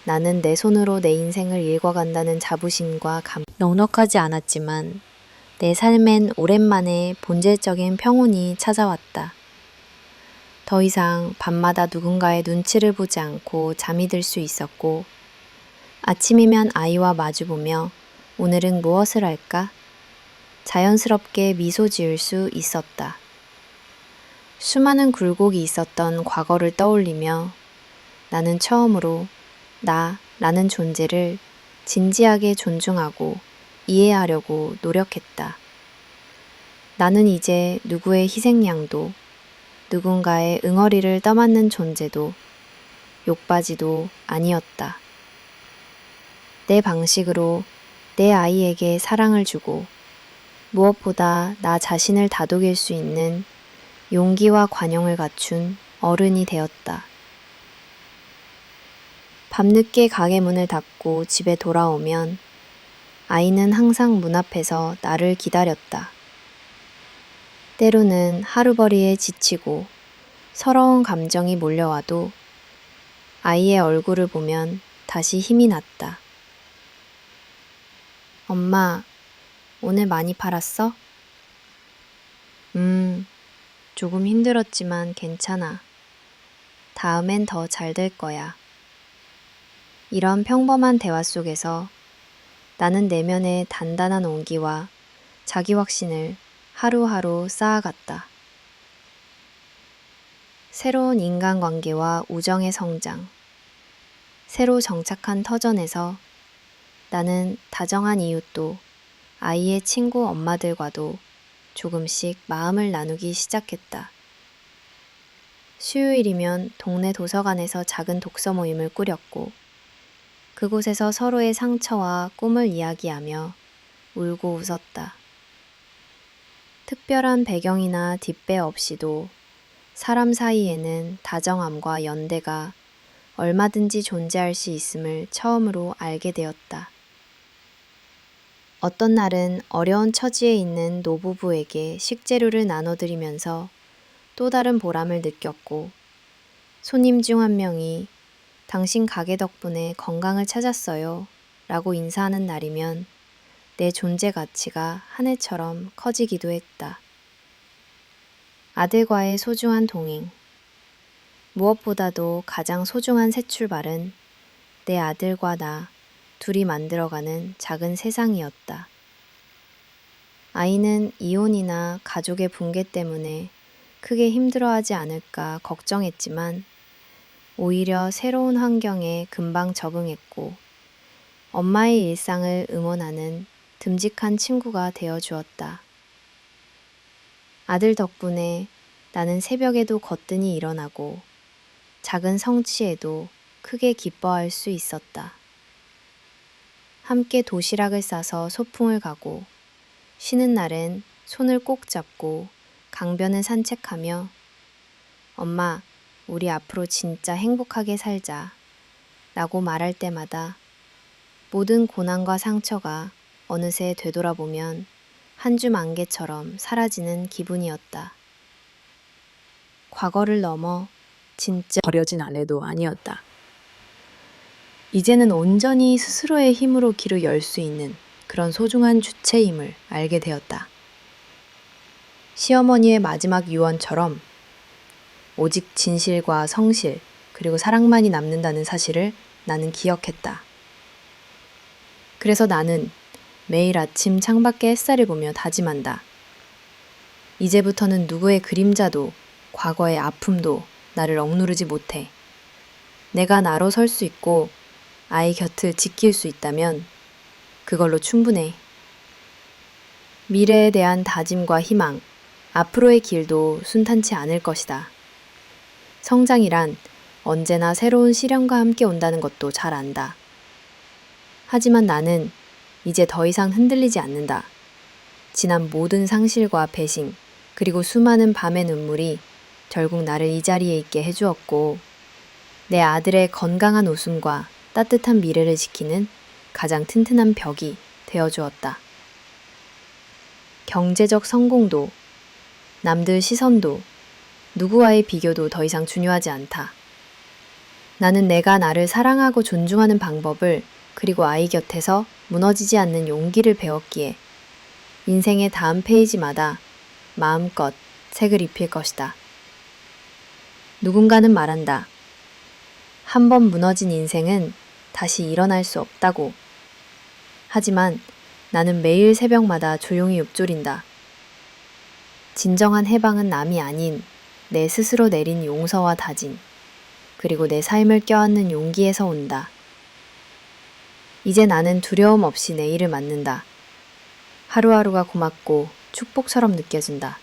나는 내 손으로 내 인생을 읽어간다는 자부심과 넉넉하지 않았지만 내 삶엔 오랜만에 본질적인 평온이 찾아왔다. 더 이상 밤마다 누군가의 눈치를 보지 않고 잠이 들 수 있었고 아침이면 아이와 마주보며 오늘은 무엇을 할까? 자연스럽게 미소 지을 수 있었다. 수많은 굴곡이 있었던 과거를 떠올리며 나는 처음으로 나라는 존재를 진지하게 존중하고 이해하려고 노력했다. 나는 이제 누구의 희생양도, 누군가의 응어리를 떠맡는 존재도, 욕바지도 아니었다. 내 방식으로 내 아이에게 사랑을 주고, 무엇보다 나 자신을 다독일 수 있는 용기와 관용을 갖춘 어른이 되었다. 밤늦게 가게 문을 닫고 집에 돌아오면 아이는 항상 문 앞에서 나를 기다렸다. 때로는 하루벌이에 지치고 서러운 감정이 몰려와도 아이의 얼굴을 보면 다시 힘이 났다. 엄마, 오늘 많이 팔았어? 조금 힘들었지만 괜찮아. 다음엔 더 잘 될 거야. 이런 평범한 대화 속에서 나는 내면의 단단한 온기와 자기 확신을 하루하루 쌓아갔다. 새로운 인간관계와 우정의 성장, 새로 정착한 터전에서 나는 다정한 이웃도 아이의 친구 엄마들과도 조금씩 마음을 나누기 시작했다. 수요일이면 동네 도서관에서 작은 독서 모임을 꾸렸고, 그곳에서 서로의 상처와 꿈을 이야기하며 울고 웃었다. 특별한 배경이나 뒷배 없이도 사람 사이에는 다정함과 연대가 얼마든지 존재할 수 있음을 처음으로 알게 되었다. 어떤 날은 어려운 처지에 있는 노부부에게 식재료를 나눠드리면서 또 다른 보람을 느꼈고, 손님 중 한 명이 당신 가게 덕분에 건강을 찾았어요 라고 인사하는 날이면 내 존재 가치가 하늘처럼 커지기도 했다. 아들과의 소중한 동행. 무엇보다도 가장 소중한 새 출발은 내 아들과 나 둘이 만들어가는 작은 세상이었다. 아이는 이혼이나 가족의 붕괴 때문에 크게 힘들어하지 않을까 걱정했지만 오히려 새로운 환경에 금방 적응했고 엄마의 일상을 응원하는 듬직한 친구가 되어 주었다. 아들 덕분에 나는 새벽에도 거뜬히 일어나고 작은 성취에도 크게 기뻐할 수 있었다. 함께 도시락을 싸서 소풍을 가고 쉬는 날엔 손을 꼭 잡고 강변을 산책하며 엄마, 우리 앞으로 진짜 행복하게 살자 라고 말할 때마다 모든 고난과 상처가 어느새 되돌아보면 한 줌 안개처럼 사라지는 기분이었다. 과거를 넘어 진짜 버려진 아내도 아니었다. 이제는 온전히 스스로의 힘으로 길을 열 수 있는 그런 소중한 주체임을 알게 되었다. 시어머니의 마지막 유언처럼 오직 진실과 성실 그리고 사랑만이 남는다는 사실을 나는 기억했다. 그래서 나는 매일 아침 창밖의 햇살을 보며 다짐한다. 이제부터는 누구의 그림자도 과거의 아픔도 나를 억누르지 못해. 내가 나로 설 수 있고 아이 곁을 지킬 수 있다면 그걸로 충분해. 미래에 대한 다짐과 희망, 앞으로의 길도 순탄치 않을 것이다. 성장이란 언제나 새로운 시련과 함께 온다는 것도 잘 안다. 하지만 나는 이제 더 이상 흔들리지 않는다. 지난 모든 상실과 배신, 그리고 수많은 밤의 눈물이 결국 나를 이 자리에 있게 해주었고, 내 아들의 건강한 웃음과 따뜻한 미래를 지키는 가장 튼튼한 벽이 되어주었다. 경제적 성공도, 남들 시선도, 누구와의 비교도 더 이상 중요하지 않다. 나는 내가 나를 사랑하고 존중하는 방법을 그리고 아이 곁에서 무너지지 않는 용기를 배웠기에 인생의 다음 페이지마다 마음껏 색을 입힐 것이다. 누군가는 말한다. 한 번 무너진 인생은 다시 일어날 수 없다고. 하지만 나는 매일 새벽마다 조용히 읊조린다. 진정한 해방은 남이 아닌 내 스스로 내린 용서와 다짐, 그리고 내 삶을 껴안는 용기에서 온다. 이제 나는 두려움 없이 내일을 맞는다. 하루하루가 고맙고 축복처럼 느껴진다.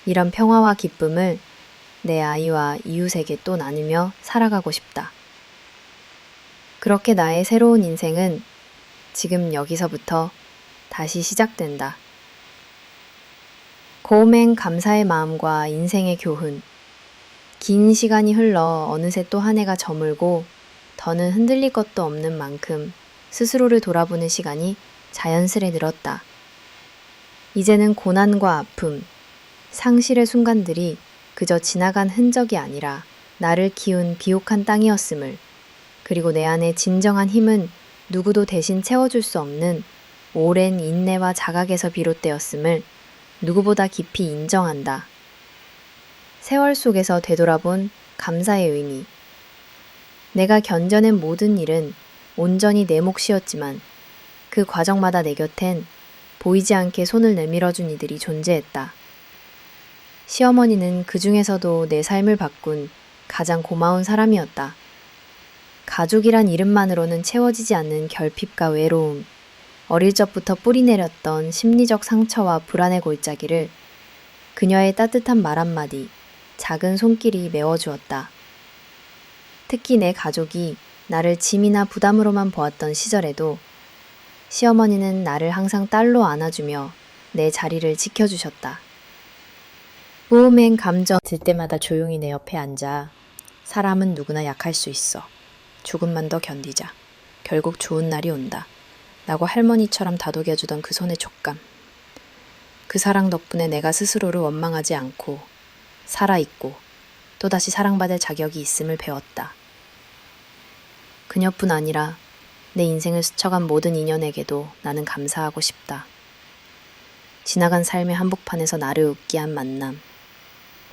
이런 평화와 기쁨을 내 아이와 이웃에게 또 나누며 살아가고 싶다. 그렇게 나의 새로운 인생은 지금 여기서부터 다시 시작된다. 고음행 감사의 마음과 인생의 교훈. 긴 시간이 흘러 어느새 또 한 해가 저물고 더는 흔들릴 것도 없는 만큼 스스로를 돌아보는 시간이 자연스레 늘었다. 이제는 고난과 아픔, 상실의 순간들이 그저 지나간 흔적이 아니라 나를 키운 비옥한 땅이었음을, 그리고 내 안의 진정한 힘은 누구도 대신 채워줄 수 없는 오랜 인내와 자각에서 비롯되었음을 누구보다 깊이 인정한다. 세월 속에서 되돌아본 감사의 의미. 내가 견뎌낸 모든 일은 온전히 내 몫이었지만 그 과정마다 내 곁엔 보이지 않게 손을 내밀어준 이들이 존재했다. 시어머니는 그 중에서도 내 삶을 바꾼 가장 고마운 사람이었다. 가족이란 이름만으로는 채워지지 않는 결핍과 외로움, 어릴 적부터 뿌리내렸던 심리적 상처와 불안의 골짜기를 그녀의 따뜻한 말 한마디, 작은 손길이 메워주었다. 특히 내 가족이 나를 짐이나 부담으로만 보았던 시절에도 시어머니는 나를 항상 딸로 안아주며 내 자리를 지켜주셨다. 모험행 감정 들 때마다 조용히 내 옆에 앉아 사람은 누구나 약할 수 있어. 조금만 더 견디자. 결국 좋은 날이 온다. 라고 할머니처럼 다독여주던 그 손의 촉감. 그 사랑 덕분에 내가 스스로를 원망하지 않고 살아있고 또다시 사랑받을 자격이 있음을 배웠다. 그녀뿐 아니라 내 인생을 스쳐간 모든 인연에게도 나는 감사하고 싶다. 지나간 삶의 한복판에서 나를 웃게 한 만남,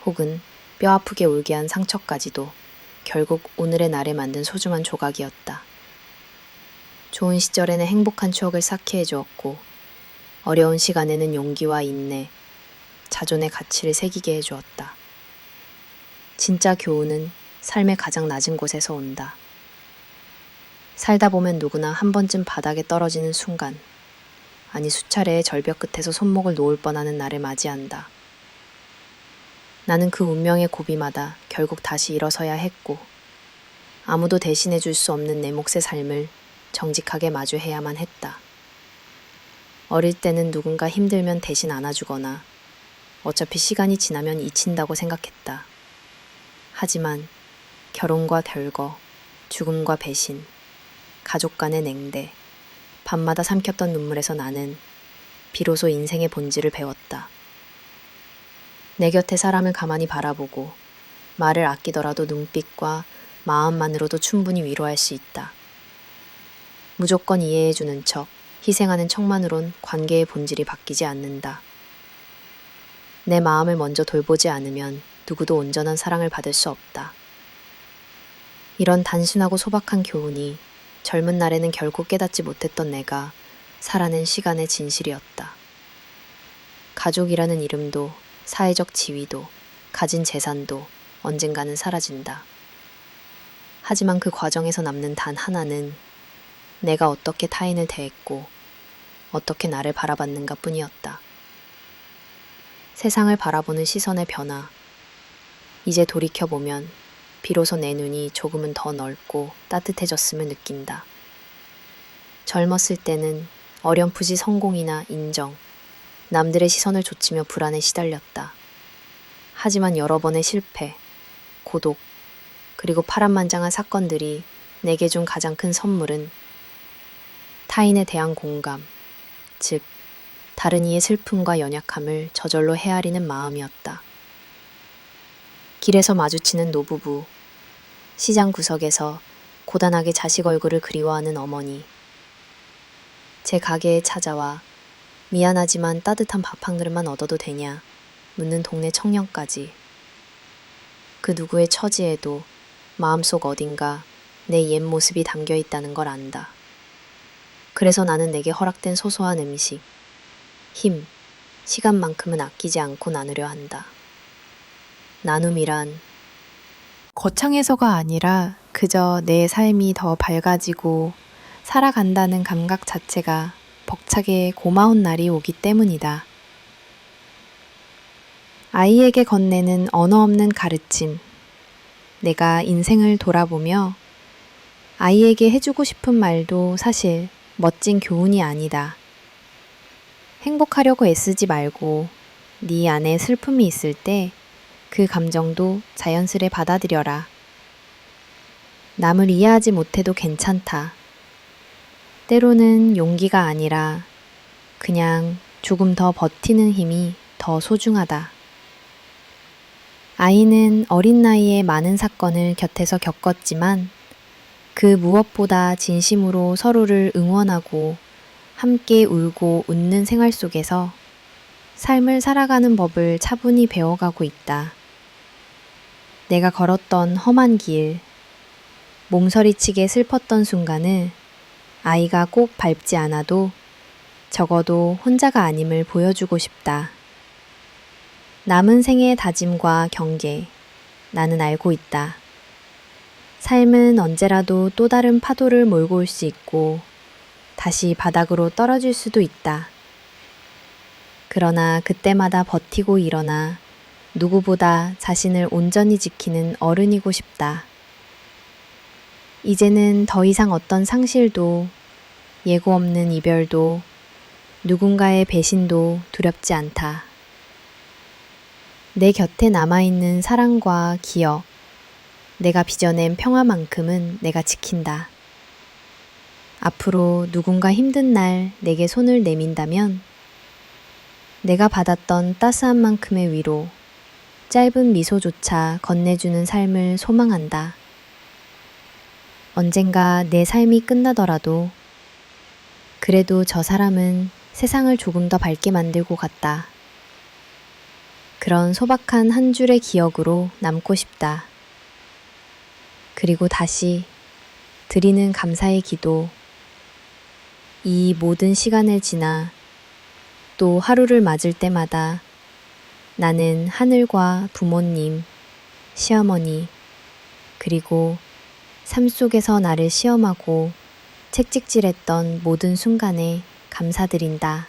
혹은 뼈아프게 울게 한 상처까지도 결국 오늘의 나를 만든 소중한 조각이었다. 좋은 시절에는 행복한 추억을 쌓게 해주었고, 어려운 시간에는 용기와 인내, 자존의 가치를 새기게 해주었다. 진짜 교훈은 삶의 가장 낮은 곳에서 온다. 살다 보면 누구나 한 번쯤 바닥에 떨어지는 순간, 아니 수차례의 절벽 끝에서 손목을 놓을 뻔하는 날을 맞이한다. 나는 그 운명의 고비마다 결국 다시 일어서야 했고, 아무도 대신해 줄 수 없는 내 몫의 삶을 정직하게 마주해야만 했다. 어릴 때는 누군가 힘들면 대신 안아주거나 어차피 시간이 지나면 잊힌다고 생각했다. 하지만 결혼과 별거, 죽음과 배신, 가족 간의 냉대, 밤마다 삼켰던 눈물에서 나는 비로소 인생의 본질을 배웠다. 내 곁에 사람을 가만히 바라보고 말을 아끼더라도 눈빛과 마음만으로도 충분히 위로할 수 있다. 무조건 이해해주는 척, 희생하는 척만으론 관계의 본질이 바뀌지 않는다. 내 마음을 먼저 돌보지 않으면 누구도 온전한 사랑을 받을 수 없다. 이런 단순하고 소박한 교훈이 젊은 날에는 결국 깨닫지 못했던 내가 살아낸 시간의 진실이었다. 가족이라는 이름도, 사회적 지위도, 가진 재산도 언젠가는 사라진다. 하지만 그 과정에서 남는 단 하나는 내가 어떻게 타인을 대했고 어떻게 나를 바라봤는가 뿐이었다. 세상을 바라보는 시선의 변화. 이제 돌이켜보면 비로소 내 눈이 조금은 더 넓고 따뜻해졌음을 느낀다. 젊었을 때는 어렴풋이 성공이나 인정, 남들의 시선을 좇으며 불안에 시달렸다. 하지만 여러 번의 실패, 고독, 그리고 파란만장한 사건들이 내게 준 가장 큰 선물은 타인에 대한 공감, 즉 다른 이의 슬픔과 연약함을 저절로 헤아리는 마음이었다. 길에서 마주치는 노부부, 시장 구석에서 고단하게 자식 얼굴을 그리워하는 어머니, 제 가게에 찾아와 미안하지만 따뜻한 밥 한 그릇만 얻어도 되냐 묻는 동네 청년까지, 그 누구의 처지에도 마음속 어딘가 내 옛 모습이 담겨 있다는 걸 안다. 그래서 나는 내게 허락된 소소한 음식, 힘, 시간만큼은 아끼지 않고 나누려 한다. 나눔이란 거창해서가 아니라 그저 내 삶이 더 밝아지고 살아간다는 감각 자체가 벅차게 고마운 날이 오기 때문이다. 아이에게 건네는 언어 없는 가르침. 내가 인생을 돌아보며 아이에게 해주고 싶은 말도 사실 멋진 교훈이 아니다. 행복하려고 애쓰지 말고 네 안에 슬픔이 있을 때 그 감정도 자연스레 받아들여라. 남을 이해하지 못해도 괜찮다. 때로는 용기가 아니라 그냥 조금 더 버티는 힘이 더 소중하다. 아이는 어린 나이에 많은 사건을 곁에서 겪었지만 그 무엇보다 진심으로 서로를 응원하고 함께 울고 웃는 생활 속에서 삶을 살아가는 법을 차분히 배워가고 있다. 내가 걸었던 험한 길, 몸서리치게 슬펐던 순간을 아이가 꼭 밟지 않아도 적어도 혼자가 아님을 보여주고 싶다. 남은 생의 다짐과 경계, 나는 알고 있다. 삶은 언제라도 또 다른 파도를 몰고 올 수 있고 다시 바닥으로 떨어질 수도 있다. 그러나 그때마다 버티고 일어나 누구보다 자신을 온전히 지키는 어른이고 싶다. 이제는 더 이상 어떤 상실도, 예고 없는 이별도, 누군가의 배신도 두렵지 않다. 내 곁에 남아있는 사랑과 기억, 내가 빚어낸 평화만큼은 내가 지킨다. 앞으로 누군가 힘든 날 내게 손을 내민다면 내가 받았던 따스한 만큼의 위로, 짧은 미소조차 건네주는 삶을 소망한다. 언젠가 내 삶이 끝나더라도 그래도 저 사람은 세상을 조금 더 밝게 만들고 갔다. 그런 소박한 한 줄의 기억으로 남고 싶다. 그리고 다시 드리는 감사의 기도. 이 모든 시간을 지나 또 하루를 맞을 때마다 나는 하늘과 부모님, 시어머니, 그리고 삶 속에서 나를 시험하고 채찍질했던 모든 순간에 감사드린다.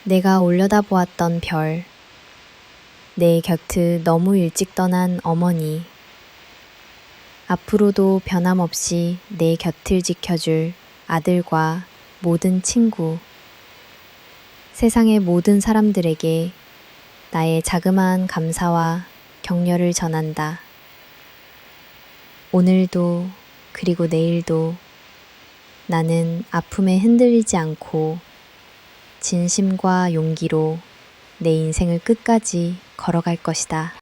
내가 올려다보았던 별, 내 곁을 너무 일찍 떠난 어머니, 앞으로도 변함없이 내 곁을 지켜줄 아들과 모든 친구, 세상의 모든 사람들에게 나의 자그마한 감사와 격려를 전한다. 오늘도 그리고 내일도 나는 아픔에 흔들리지 않고 진심과 용기로 내 인생을 끝까지 걸어갈 것이다.